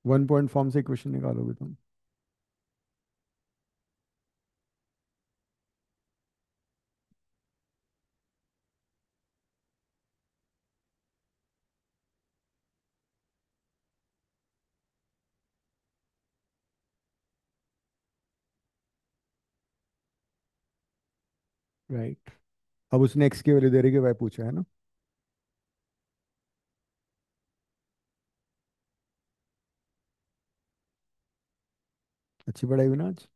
1 पॉइंट फॉर्म से इक्वेशन निकालोगे तुम। राइट। अब उसने एक्स की वैल्यू दे रही कि वाई पूछा है ना। अच्छी पढ़ाई हुई ना आज?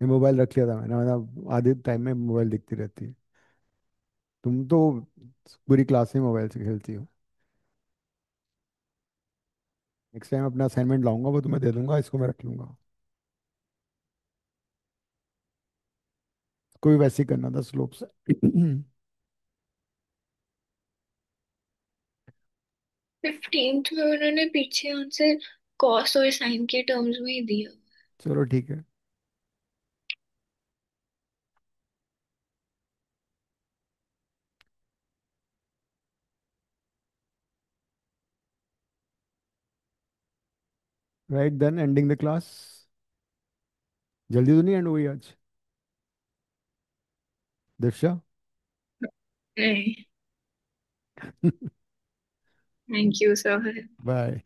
ये मोबाइल रख लिया था मैंने, मतलब आधे टाइम में मोबाइल दिखती रहती है। तुम तो पूरी क्लास में मोबाइल से खेलती हो। नेक्स्ट टाइम अपना असाइनमेंट लाऊंगा, वो तुम्हें दे दूंगा, इसको मैं रख लूंगा। कोई वैसे ही करना था स्लोप से। 15th में उन्होंने पीछे आंसर कॉस और साइन के टर्म्स में ही दिया। चलो ठीक है। Right then, ending the class. जल्दी तो नहीं एंड हुई आज? दीक्षा। नहीं। Thank you sir. बाय।